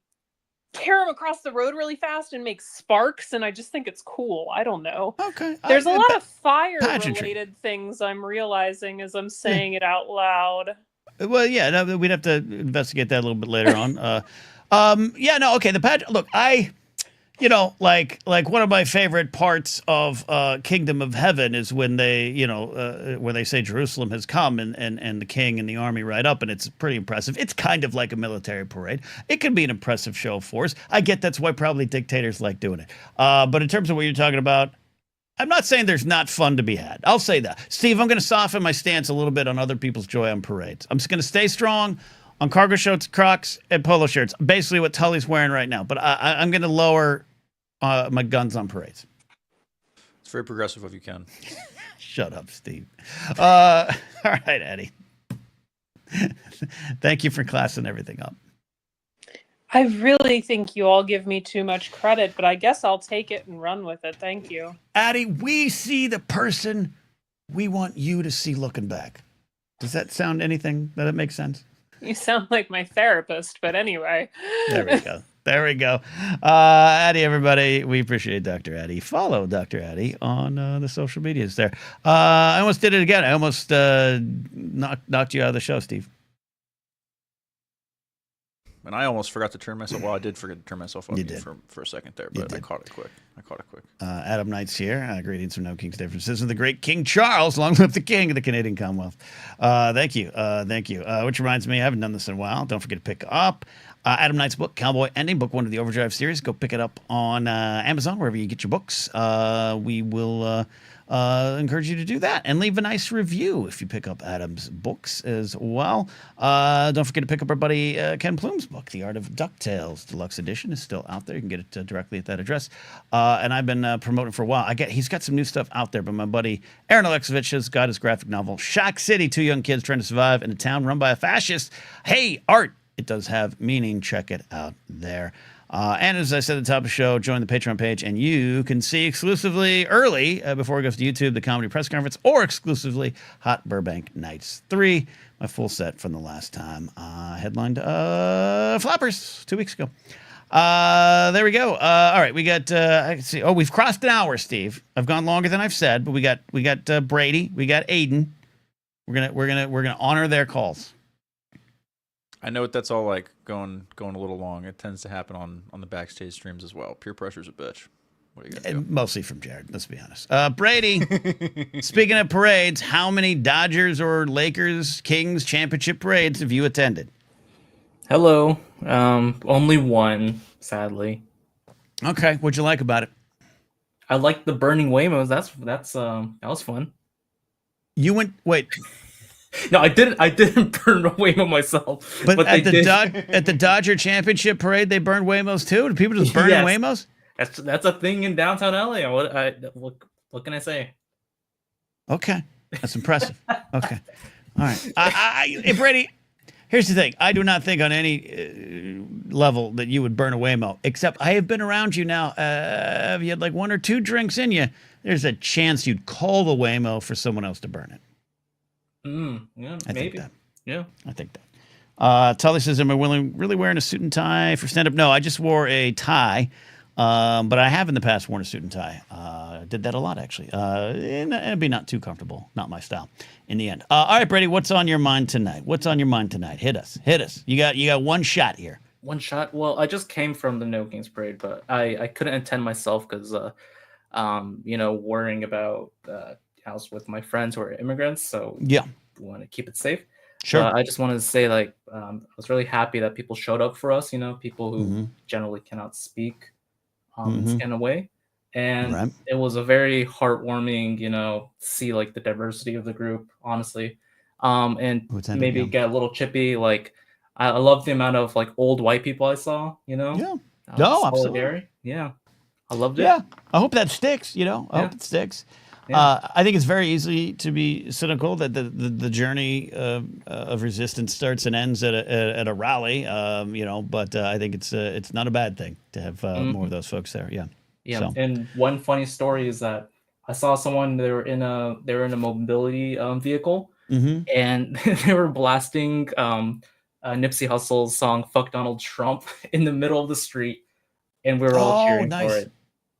tear them across the road really fast and make sparks, and I just think it's cool. I don't know. Okay. There's a lot of fire-related things I'm realizing as I'm saying it out loud. Well, yeah, no, we'd have to investigate that a little bit later on. Okay, the pageant. Look, like one of my favorite parts of Kingdom of Heaven is when they, when they say Jerusalem has come and the king and the army ride up, and it's pretty impressive. It's kind of like a military parade. It can be an impressive show of force. I get that's why probably dictators like doing it. But in terms of what you're talking about, I'm not saying there's not fun to be had. I'll say that. Steve, I'm going to soften my stance a little bit on other people's joy on parades. I'm just going to stay strong on cargo shorts, Crocs, and polo shirts. Basically what Tully's wearing right now. But I'm going to lower my guns on parades. It's very progressive of you, Ken. Shut up, Steve. All right, Eddie. Thank you for classing everything up. I really think you all give me too much credit, but I guess I'll take it and run with it. Thank you. Addie, we see the person we want you to see looking back. Does that sound anything that it makes sense? You sound like my therapist, but anyway. There we go. There we go. Addie, everybody, we appreciate Dr. Addie. Follow Dr. Addie on the social medias there. I almost did it again. I almost knocked you out of the show, Steve. And I almost forgot to turn myself. Well, I did forget to turn myself off for a second there, but I caught it quick. Adam Knight's here. Greetings from No King's Differences and the great King Charles. Long live the King of the Canadian Commonwealth. Thank you. Which reminds me, I haven't done this in a while. Don't forget to pick up Adam Knight's book, Cowboy Ending, book 1 of the Overdrive series. Go pick it up on Amazon, wherever you get your books. We will encourage you to do that and leave a nice review if you pick up Adam's books as well. Don't forget to pick up our buddy Ken Plume's book, The Art of DuckTales Deluxe Edition is still out there. You can get it directly at that address. And I've been promoting for a while. He's got some new stuff out there, but my buddy Aaron Alexovich has got his graphic novel, Shock City, 2 young kids trying to survive in a town run by a fascist. Hey, art! It does have meaning. Check it out there. And as I said at the top of the show, join the Patreon page, and you can see exclusively early, before it goes to YouTube, the comedy press conference, or exclusively Hot Burbank Nights 3, my full set from the last time. Headlined Flappers 2 weeks ago. There we go. All right, we got. I can see. Oh, we've crossed an hour, Steve. I've gone longer than I've said, but we got Brady, we got Aiden. We're gonna honor their calls. I know what that's all like, going a little long. It tends to happen on the backstage streams as well. Peer pressure's a bitch. What are you gonna do? Mostly from Jared, let's be honest. Brady, speaking of parades, how many Dodgers or Lakers Kings championship parades have you attended? Hello. Only one, sadly. Okay, what'd you like about it? I like the burning Waymos. That was fun. You went. Wait. No, I didn't burn a Waymo myself. But at the Dodger Championship Parade, they burned Waymos too. Do people just burn Waymos? That's a thing in downtown LA. What can I say? Okay, that's impressive. Okay, all right. Hey, Brady, here's the thing. I do not think on any level that you would burn a Waymo. Except I have been around you now. If you had like 1 or 2 drinks in you, there's a chance you'd call the Waymo for someone else to burn it. Yeah, maybe. Yeah, I think that. Tully says, am I really wearing a suit and tie for stand-up? No, I just wore a tie, but I have in the past worn a suit and tie. Did that a lot, actually. And it'd be not too comfortable. Not my style in the end. All right, Brady, what's on your mind tonight? Hit us. You got one shot here. One shot? Well, I just came from the No Kings Parade, but I couldn't attend myself because, worrying about I was with my friends who are immigrants, so yeah, we want to keep it safe. Sure. I just wanted to say, I was really happy that people showed up for us. People who generally cannot speak, in a way, and it was a very heartwarming, see the diversity of the group, honestly, and maybe get a little chippy. I love the amount of old white people I saw. Yeah. No, absolutely. Yeah, I loved it. Yeah, I hope that sticks. I hope it sticks. Yeah. I think it's very easy to be cynical that the journey of resistance starts and ends at a rally, But I think it's not a bad thing to have more of those folks there. Yeah. Yeah. So. And one funny story is that I saw someone they were in a mobility vehicle, and they were blasting Nipsey Hussle's song "Fuck Donald Trump" in the middle of the street, and we were all cheering for it,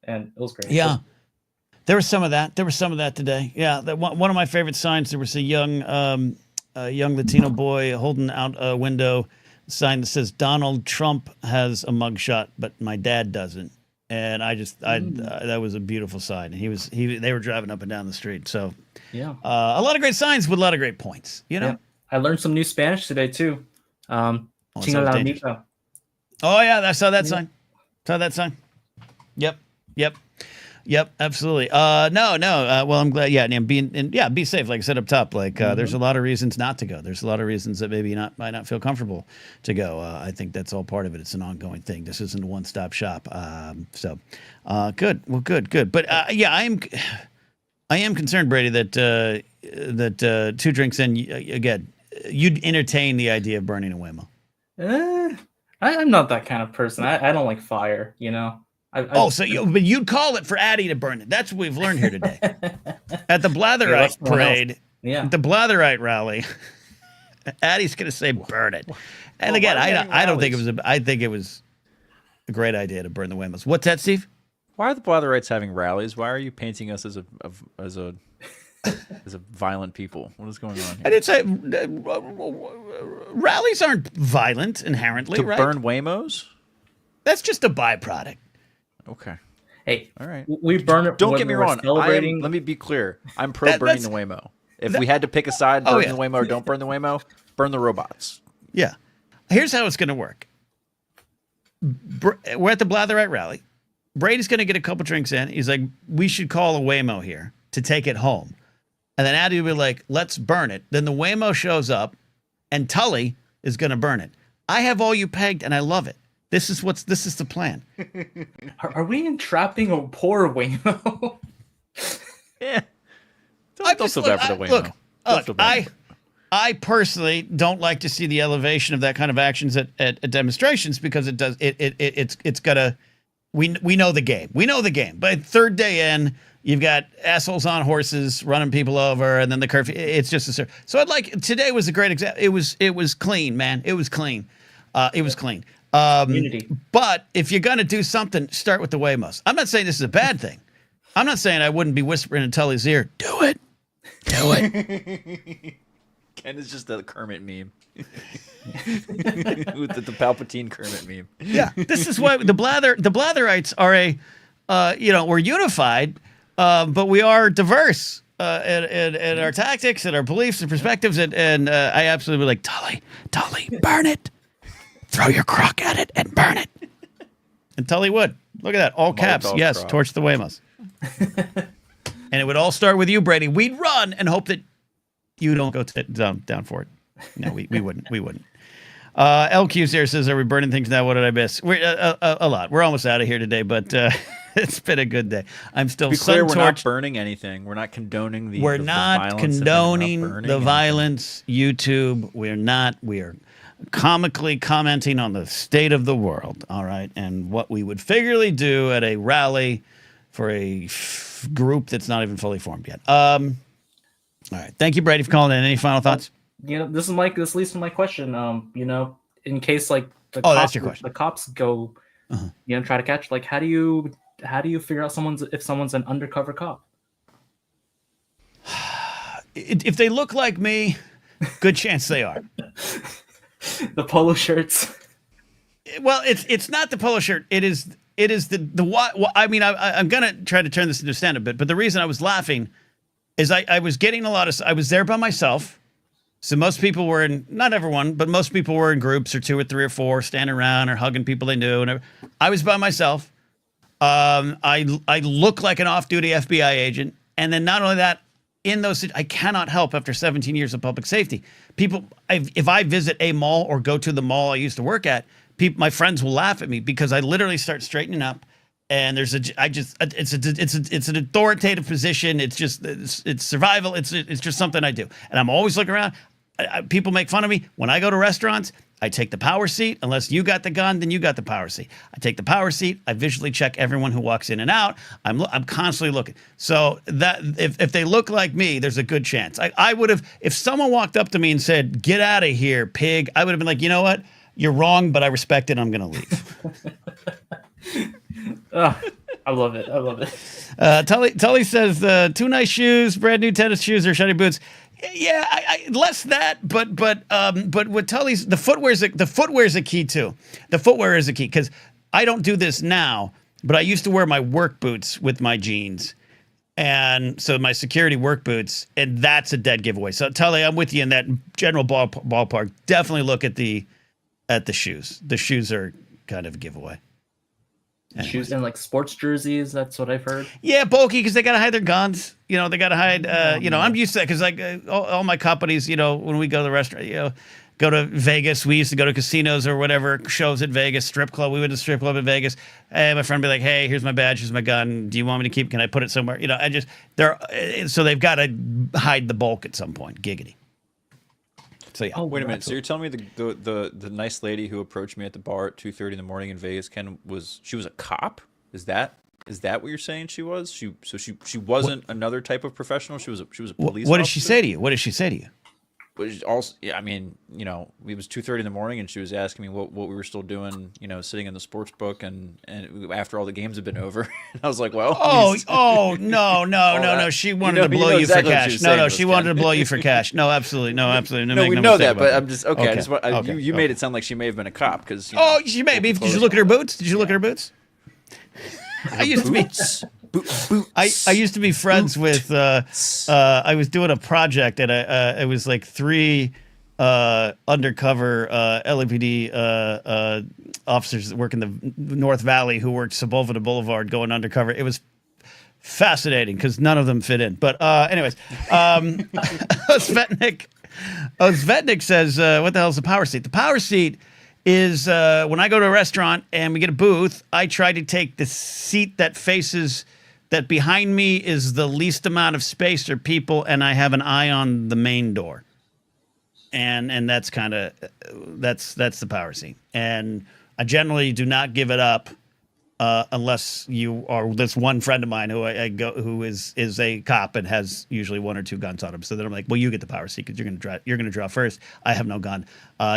and it was great. Yeah, there was some of that. There was some of that today. Yeah, one of my favorite signs. There was a young Latino boy holding out a window sign that says Donald Trump has a mugshot, but my dad doesn't. And that was a beautiful sign. They were driving up and down the street. So yeah, a lot of great signs with a lot of great points. Yeah. I learned some new Spanish today too. Chinga la mitad. Oh yeah, I saw that sign. Yep, absolutely. Well, I'm glad. Yeah, and be safe. Like I said up top, there's a lot of reasons not to go. There's a lot of reasons that maybe might not feel comfortable to go. I think that's all part of it. It's an ongoing thing. This isn't a one-stop shop. Good. Well, good. But I am concerned, Brady, that 2 drinks in, again, you'd entertain the idea of burning a Waymo. I'm not that kind of person. I don't like fire. But you'd call it for Addie to burn it. That's what we've learned here today. At the Blatherite parade, at the Blatherite rally, Addie's going to say burn it. And again, I don't think it was. I think it was a great idea to burn the Waymos. What's that, Steve? Why are the Blatherites having rallies? Why are you painting us as a violent people? What is going on here? I didn't say rallies aren't violent inherently, right? To burn Waymos? That's just a byproduct. Okay. Hey, all right. We burn it. Don't get me wrong. Let me be clear. I'm pro burning the Waymo. If we had to pick a side, burn the Waymo or don't burn the Waymo, burn the robots. Yeah. Here's how it's going to work. We're at the Blatherite rally. Brady's going to get a couple drinks in. He's like, we should call a Waymo here to take it home. And then Addie will be like, let's burn it. Then the Waymo shows up and Tully is going to burn it. I have all you pegged and I love it. This is the plan. Are we entrapping a poor Waymo? Yeah. Don't feel bad for the Waymo. I personally don't like to see the elevation of that kind of actions at demonstrations because it's gonna. We know the game. We know the game. But third day in, you've got assholes on horses running people over, and then the curfew. It's just a so. Today was a great example. It was clean, man. It was clean. It was clean. But if you're gonna do something, start with the Waymos. I'm not saying this is a bad thing. I'm not saying I wouldn't be whispering in Tully's ear. Do it. Ken is just a Kermit meme. With the Palpatine Kermit meme. Yeah, this is why the Blatherites are we're unified, but we are diverse in our tactics and our beliefs and perspectives. And I absolutely like Tully, burn it. Throw your crock at it and burn it. And Tully would. Look at that. All caps. Molotov yes. crock. Torch the Waymos. And it would all start with you, Brady. We'd run and hope that you don't go down for it. No, we wouldn't. We wouldn't. LQ's there says, are we burning things now? What did I miss? We're a lot. We're almost out of here today, but it's been a good day. I'm still to be clear, we're not burning anything. We're not condoning the We're not violence condoning not the violence. YouTube. We're not. We are comically commenting on the state of the world. All right. And what we would figuratively do at a rally for a group that's not even fully formed yet. All right. Thank you, Brady, for calling in. Any final thoughts? This leads to my question. In case that's your question. The cops go, try to catch. How do you figure out if someone's an undercover cop? If they look like me, good chance they are. The polo shirts. Well, it's not the polo shirt. It is the what? I mean, I'm gonna try to turn this into a stand-up bit, but the reason I was laughing is I was getting I was there by myself. So most people were not everyone, but most people were in groups or 2 or 3 or 4 standing around or hugging people they knew. And I was by myself. I look like an off-duty FBI agent. And then not only that, I cannot help after 17 years of public safety. If I visit a mall or go to the mall I used to work at, my friends will laugh at me because I literally start straightening up. And it's an authoritative position. It's survival. It's just something I do. And I'm always looking around. people make fun of me when I go to restaurants. I take the power seat. Unless you got the gun, then you got the power seat. I take the power seat. I visually check everyone who walks in and out. I'm constantly looking. So that if they look like me, there's a good chance. I would have, if someone walked up to me and said, "Get out of here, pig," I would have been like, you know what? You're wrong, but I respect it. I'm going to leave. I love it. I love it. Tully says, 2 nice shoes, brand new tennis shoes or shiny boots. Yeah, I less that, but with Tully's, the footwear's a key too. The footwear is a key because I don't do this now, but I used to wear my work boots with my jeans, and so my security work boots, and that's a dead giveaway. So Tully, I'm with you in that general ballpark. Definitely look at the shoes. The shoes are kind of a giveaway. Anyways. Shoes and like sports jerseys. That's what I've heard. Yeah, bulky because they got to hide their guns. You know, they got to hide. I'm used to that because like all my companies, when we go to the restaurant, go to Vegas. We used to go to casinos or whatever shows at Vegas, strip club. We went to strip club in Vegas. And my friend would be like, "Hey, here's my badge. Here's my gun. Do you want me to keep? Can I put it somewhere?" So they've got to hide the bulk at some point. Giggity. So yeah. Oh, wait a minute. So you're telling me the nice lady who approached me at the bar at 2:30 in the morning in Vegas, Ken, was a cop? Is that what you're saying she was? She wasn't another type of professional. She was a police. What did she say to you? What did she say to you? But also, yeah, I mean, it was 2:30 in the morning, and she was asking me what we were still doing, sitting in the sports book, and after all the games had been over, and I was like, well, no, she wanted to blow you for cash. No, she wanted to blow you for cash. No, absolutely, no, we know that, but I'm just okay. Okay. You made it sound like she may have been a cop because. She may be. Did you look at her boots? Did you look at her boots? I used to be. I used to be friends with. I was doing a project, and it was like 3 undercover LAPD officers that work in the North Valley who worked Sepulveda Boulevard going undercover. It was fascinating because none of them fit in. But anyways, Svetnik says, "What the hell is the power seat?" The power seat is when I go to a restaurant and we get a booth, I try to take the seat that behind me is the least amount of space or people, and I have an eye on the main door. And that's kind of that's the power seat. And I generally do not give it up unless you are this one friend of mine who is a cop and has usually 1 or 2 guns on him. So then I'm like, well, you get the power seat because you're gonna draw first. I have no gun.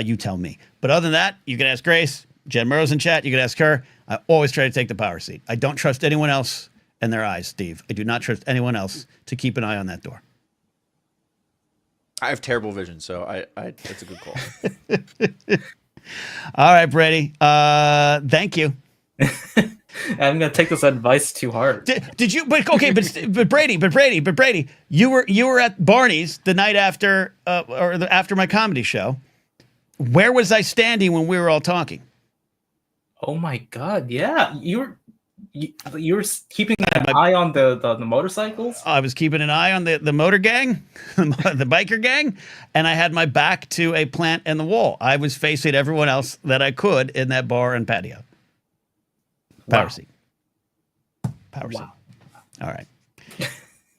You tell me. But other than that, you can ask Grace. Jen Murrow's in chat. You can ask her. I always try to take the power seat. I don't trust anyone else in their eyes, Steve. I do not trust anyone else to keep an eye on that door. I have terrible vision, so I that's a good call. All right, Brady. Thank you. I'm gonna take this advice too hard. Did you? But okay, but Brady, you were at Barney's the night after after my comedy show. Where was I standing when we were all talking? Oh my God! Yeah, you were keeping an eye on the motorcycles. I was keeping an eye on the motor gang, the biker gang, and I had my back to a plant and the wall. I was facing everyone else that I could in that bar and patio. Power seat. Power seat. All right.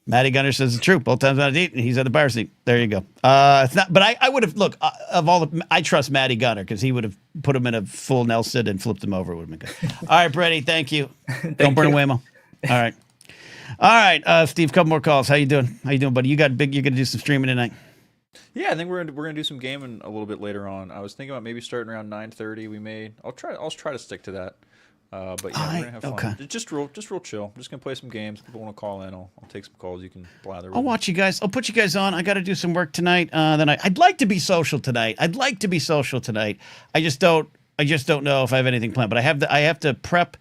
Matty Gunner says it's true. Both times on a date, and he's at the power seat. There you go. It's not, but I would have of all the. I trust Matty Gunner because he would have put him in a full Nelson and flipped him over. It would have been good. All right, Brady. Thank you. Don't burn Waymo. All right. Steve. Couple more calls. How you doing? Buddy? You're gonna do some streaming tonight. Yeah, I think we're gonna do some gaming a little bit later on. I was thinking about maybe starting around 9:30. I'll try to stick to that. But yeah, we're gonna have fun. Okay. Just real chill. I'm just gonna play some games. People want to call in. I'll take some calls. You can blather. I'll watch you guys. I'll put you guys on. I got to do some work tonight. Then I'd like to be social tonight. I just don't know if I have anything planned. But I have to prep.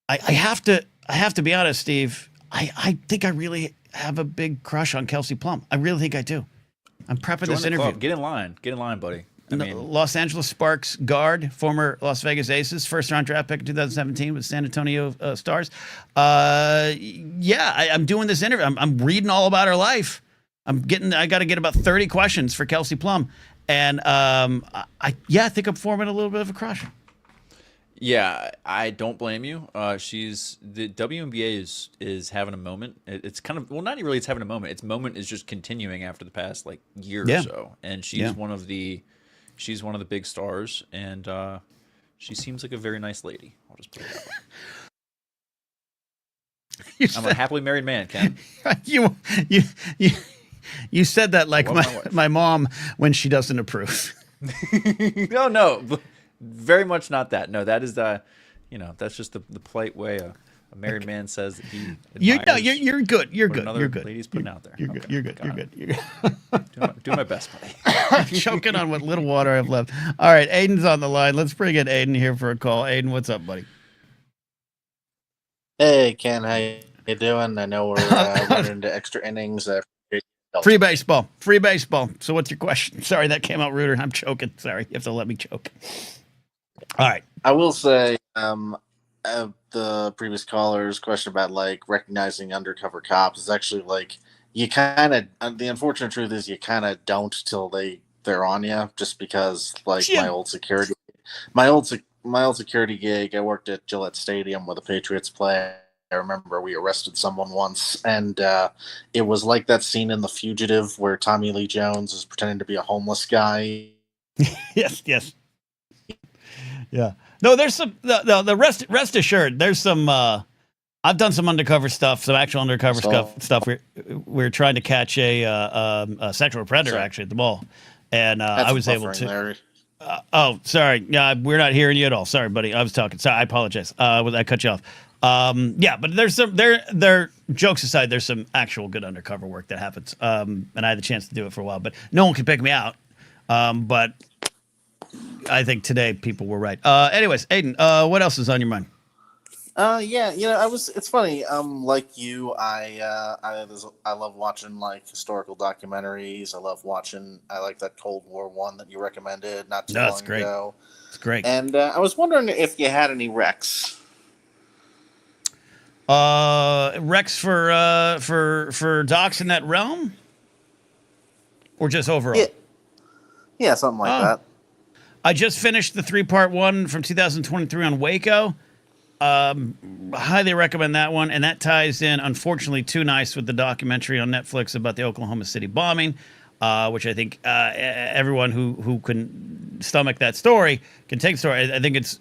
I have to be honest, Steve. I think I really have a big crush on Kelsey Plum. I really think I do. I'm prepping this interview. Club. Get in line, buddy. Los Angeles Sparks guard, former Las Vegas Aces, first-round draft pick in 2017 with San Antonio Stars. I'm doing this interview. I'm reading all about her life. I got to get about 30 questions for Kelsey Plum, and I think I'm forming a little bit of a crush. Yeah, I don't blame you. She's the WNBA is having a moment. It's kind of, well, not really. It's having a moment. Its moment is just continuing after the past like year or Yeah, so, and yeah. she's one of the big stars, and she seems like a very nice lady. I'll just put it that way. You I'm a said, happily married man, Ken. you you you you said that I like love my wife. my mom when she doesn't approve. No, very much not that. No, that is that's just the polite way a married man says that he admires You're good. You're what good. another You're good. lady's putting out there. You're good. Okay, You're good. got You're it. good. You're good. Do my best, buddy. I'm choking on what little water I've left. All right, Aiden's on the line. Let's bring in Aiden here for a call. Aiden, what's up, buddy? Hey, Ken, how you doing? I know we're running into extra innings. Free baseball. Free baseball. So what's your question? Sorry, that came out ruder. I'm choking. Sorry. You have to let me choke. All right. I will say, the previous caller's question about like recognizing undercover cops is actually like you kind of. The unfortunate truth is you kind of don't till they're on you. Just because like Yeah. my old security gig, I worked at Gillette Stadium with a Patriots play. I remember we arrested someone once, and it was like that scene in The Fugitive where Tommy Lee Jones is pretending to be a homeless guy. Yes. Yes. Yeah. No, there's some. The rest assured. There's some. I've done some undercover stuff, some actual undercover stuff. We're trying to catch a sexual predator actually at the mall, and I was able to. Larry. Oh, sorry. Yeah, we're not hearing you at all. Sorry, buddy. I was talking. Sorry, I apologize. I cut you off. Yeah, but there's some. There. Jokes aside, there's some actual good undercover work that happens. And I had the chance to do it for a while, but no one could pick me out. But I think today people were right. Anyways, Aiden, what else is on your mind? Yeah, it's funny. Like you, I love watching like historical documentaries. I like that Cold War one that you recommended not too long ago. It's great. And I was wondering if you had any recs. Rex for docs in that realm, or just overall? Yeah, something like that. I just finished the 3-part one from 2023 on Waco. Highly recommend that one, and that ties in, unfortunately, too nice with the documentary on Netflix about the Oklahoma City bombing, which I think everyone who can stomach that story can take the story. I think it's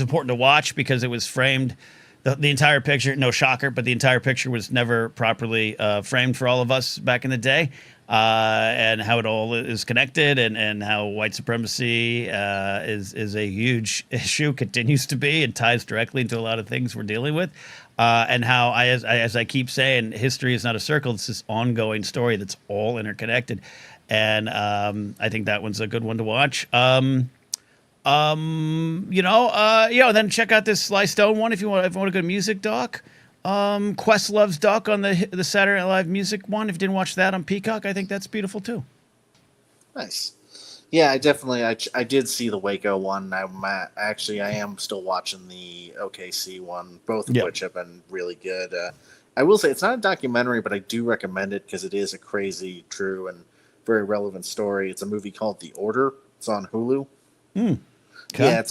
important to watch because it was framed. The entire picture, no shocker, but the entire picture was never properly framed for all of us back in the day, and how it all is connected, and how white supremacy is a huge issue, continues to be, and ties directly into a lot of things we're dealing with, and how, as I keep saying, history is not a circle. It's this ongoing story that's all interconnected, and I think that one's a good one to watch. Then check out this Sly Stone one if you want a good music doc. Questlove's doc on the Saturday Night Live music one. If you didn't watch that on Peacock, I think that's beautiful too. Nice. Yeah, I definitely I did see the Waco one. I am still watching the OKC one, both of which have been really good. I will say it's not a documentary, but I do recommend it because it is a crazy, true, and very relevant story. It's a movie called The Order. It's on Hulu. Okay. Yeah,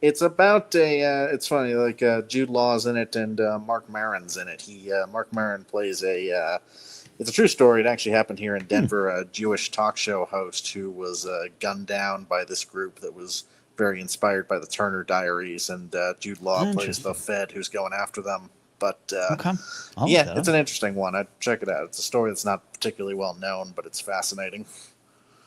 it's about it's funny, like Jude Law's in it and Mark Maron's in it. Mark Maron plays it's a true story. It actually happened here in Denver. A Jewish talk show host who was gunned down by this group that was very inspired by the Turner Diaries, and Jude Law plays the Fed who's going after them. But it's an interesting one. I'd check it out. It's a story that's not particularly well known, but it's fascinating.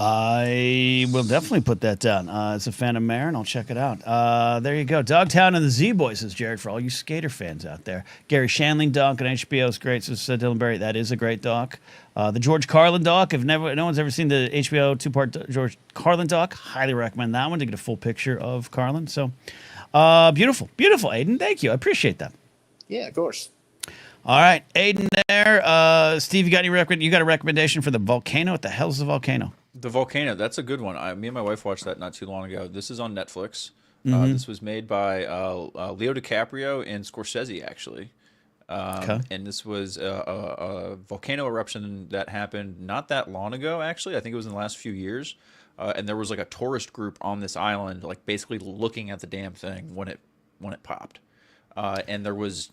I will definitely put that down. As a fan of Marin, I'll check it out. There you go. Dogtown and the Z-Boys, says Jared, for all you skater fans out there. Gary Shandling doc on HBO is great, says Dylan Berry. That is a great doc. The George Carlin doc, no one's ever seen the HBO 2-part George Carlin doc, highly recommend that one to get a full picture of Carlin. So, beautiful, Aiden. Thank you. I appreciate that. Yeah, of course. All right, Aiden there. Steve, you got a recommendation for the volcano? What the hell's the volcano? The Volcano, that's a good one. Me and my wife watched that not too long ago. This is on Netflix. This was made by Leo DiCaprio and Scorsese, actually. And this was a volcano eruption that happened not that long ago, actually. I think it was in the last few years. and there was like a tourist group on this island, like basically looking at the damn thing when it popped, and there was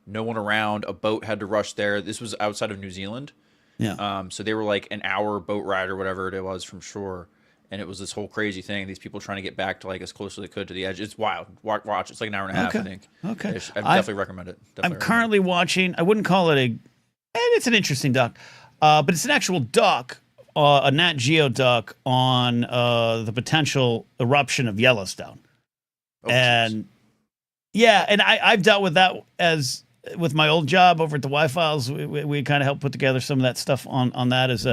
no one around. A boat had to rush there. This was outside of New Zealand. Yeah. So they were like an hour boat ride or whatever it was from shore. And it was this whole crazy thing. These people trying to get back to like as close as they could to the edge. It's wild. Watch. It's like an hour and a half, I think. Okay. I definitely recommend it. I'm currently watching. I wouldn't call it it's an interesting doc, but it's an actual doc, a Nat Geo doc on the potential eruption of Yellowstone. And I've dealt with that with my old job over at the Y-Files. We kind of helped put together some of that stuff on that as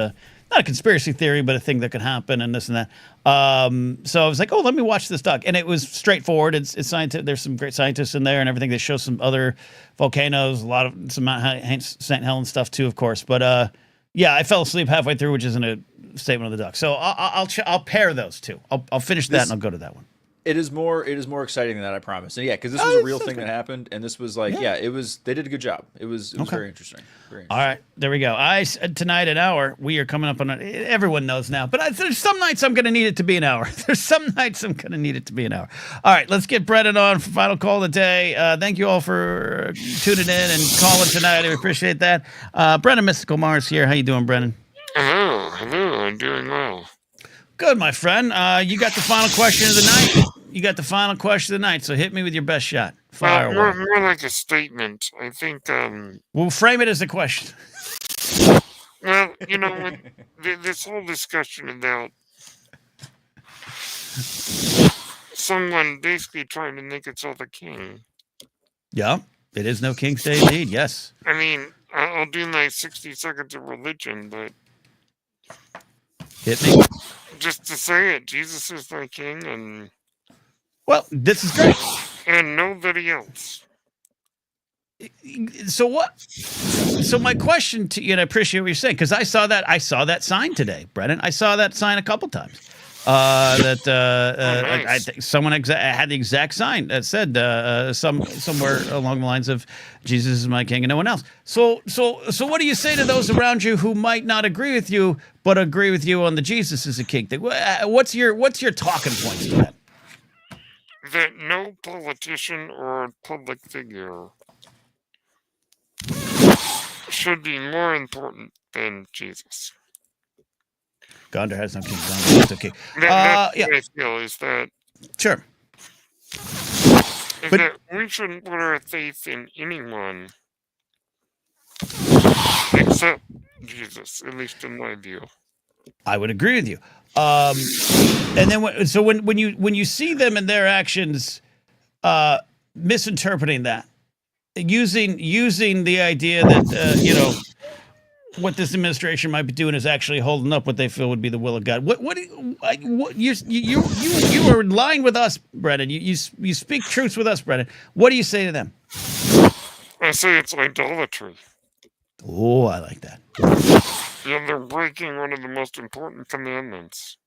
not a conspiracy theory, but a thing that could happen and this and that. So I was like, oh, let me watch this doc. And it was straightforward. It's scientific. There's some great scientists in there and everything. They show some other volcanoes, some Mount St. Helens stuff too, of course. But I fell asleep halfway through, which isn't a statement of the doc. So I'll pair those two. I'll finish that and I'll go to that one. It is more exciting than that, I promise. And because this was a real thing that happened, and this was like, it was. They did a good job. It was very interesting. All right, there we go. Tonight an hour. We are coming up on everyone knows now, but there's some nights I'm going to need it to be an hour. There's some nights I'm going to need it to be an hour. All right, let's get Brennan on for final call of the day. Thank you all for tuning in and calling tonight. I appreciate that. Brennan Mystical Mars here. How you doing, Brennan? Hello. I'm doing well. Good, my friend. You got the final question of the night. So hit me with your best shot. Fire away. More like a statement. I think. We'll frame it as a question. Well, this whole discussion about someone basically trying to make itself a king. Yeah, it is no King's Day indeed. Yes. I mean, I'll do my 60 seconds of religion, but hit me. Just to say it, Jesus is my king, and this is great. And nobody else. So what? So my question to you, and I appreciate what you're saying, because I saw that sign today, Brennan. I saw that sign a couple times. Nice. I think someone had the exact sign that said somewhere along the lines of "Jesus is my king" and no one else. So what do you say to those around you who might not agree with you, but agree with you on the Jesus is a king thing? What's your talking points to that? That no politician or public figure should be more important than Jesus. God has no king. God has no king. That's what I feel is that. Sure. But that we shouldn't put our faith in anyone except Jesus, at least in my view. I would agree with you. And then when you see them and their actions, misinterpreting that, using the idea that what this administration might be doing is actually holding up what they feel would be the will of God. What you are lying with us, Brennan. You speak truths with us, Brennan. What do you say to them? I say it's idolatry. Oh, I like that. Yeah, they're breaking one of the most important commandments.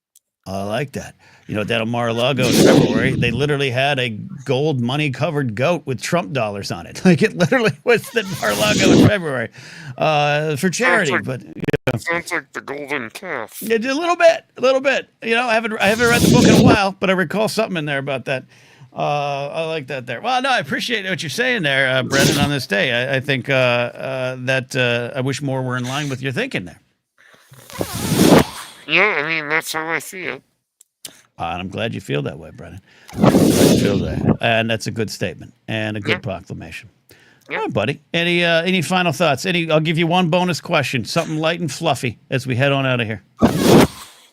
I like that. Down at Mar-a-Lago in February, they literally had a gold money-covered goat with Trump dollars on it. Like, it literally was at Mar-a-Lago in February for charity. Sounds like the golden calf. Yeah, a little bit. I haven't read the book in a while, but I recall something in there about that. I like that there. Well, no, I appreciate what you're saying there, Brendan, on this day. I think that I wish more were in line with your thinking there. Yeah, I mean, that's how I see it. And I'm glad you feel that way, Brennan. I'm glad you feel that. And that's a good statement and a good proclamation. All right, buddy. Any final thoughts? I'll give you one bonus question, something light and fluffy as we head on out of here.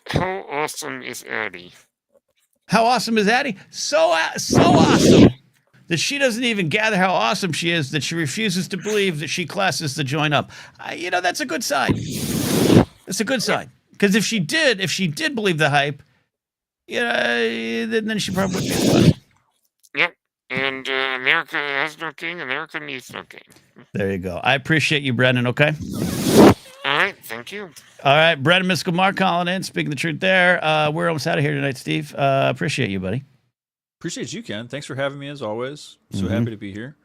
How awesome is Addie? How awesome is Addie? So awesome that she doesn't even gather how awesome she is, that she refuses to believe that she classes the joint up. That's a good sign. It's a good sign. Because if she did believe the hype, then she probably would be fine. Yep. And America has no king. America needs no king. There you go. I appreciate you, Brendan, okay? All right. Thank you. All right. Brendan Mystical Mark calling in, speaking the truth there. We're almost out of here tonight, Steve. Appreciate you, buddy. Appreciate you, Ken. Thanks for having me, as always. So happy to be here.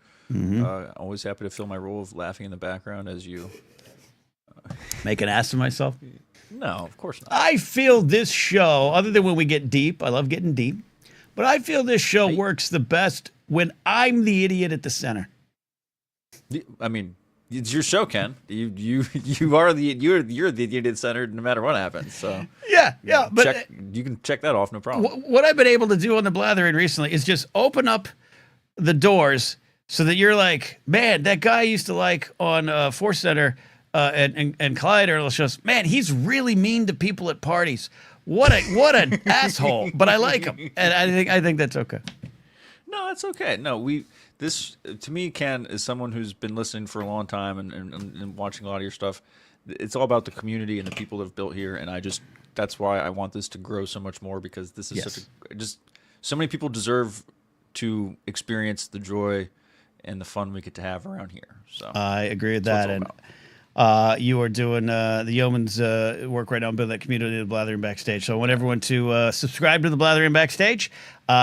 Always happy to fill my role of laughing in the background as you... Make an ass of myself? No, of course not. I feel this show, other than when we get deep, I love getting deep, but I feel this show works the best when I'm the idiot at the center. I mean, it's your show, Ken. You're the idiot centered no matter what happens. So yeah, but you can check that off, no problem. What I've been able to do on the Blathering recently is just open up the doors so that you're like, man, that guy I used to like on Force Center and Clyde earlier shows, man, he's really mean to people at parties. What an asshole! But I like him, and I think that's okay. No, that's okay. No, this to me, Ken, is someone who's been listening for a long time and watching a lot of your stuff. It's all about the community and the people that have built here, and that's why I want this to grow so much more, because this is so many people deserve to experience the joy and the fun we get to have around here. So I agree with that, and you are doing the yeoman's work right now, building that community of the Blathering Backstage. So I want everyone to subscribe to the Blathering Backstage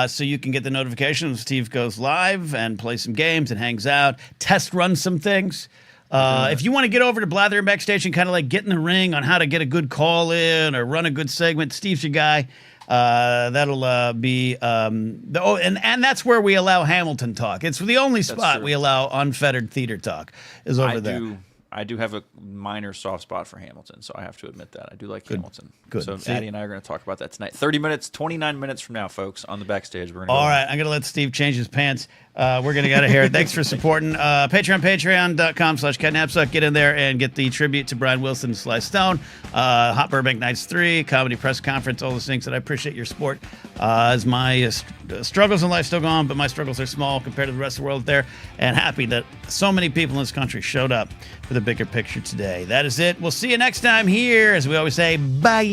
so you can get the notification when Steve goes live and play some games and hangs out, test run some things. If you want to get over to Blathering Backstage and kind of like get in the ring on how to get a good call in or run a good segment, Steve's your guy. That'll be and that's where we allow Hamilton talk. It's the only spot we allow unfettered theater talk is over there. I do have a minor soft spot for Hamilton, so I have to admit that. I do like Hamilton. Good. So Addie and I are going to talk about that tonight. 29 minutes from now, folks, on the Backstage. We're going to All right, I'm going to let Steve change his pants. We're going to get out of here. Thanks for supporting. Patreon.com/Napzok. Get in there and get the tribute to Brian Wilson and Sly Stone. Hot Burbank Nights 3, Comedy Press Conference, all those things that I appreciate your support. As my struggles in life still go on, but my struggles are small compared to the rest of the world there. And happy that so many people in this country showed up for the bigger picture today. That is it. We'll see you next time here. As we always say, bye.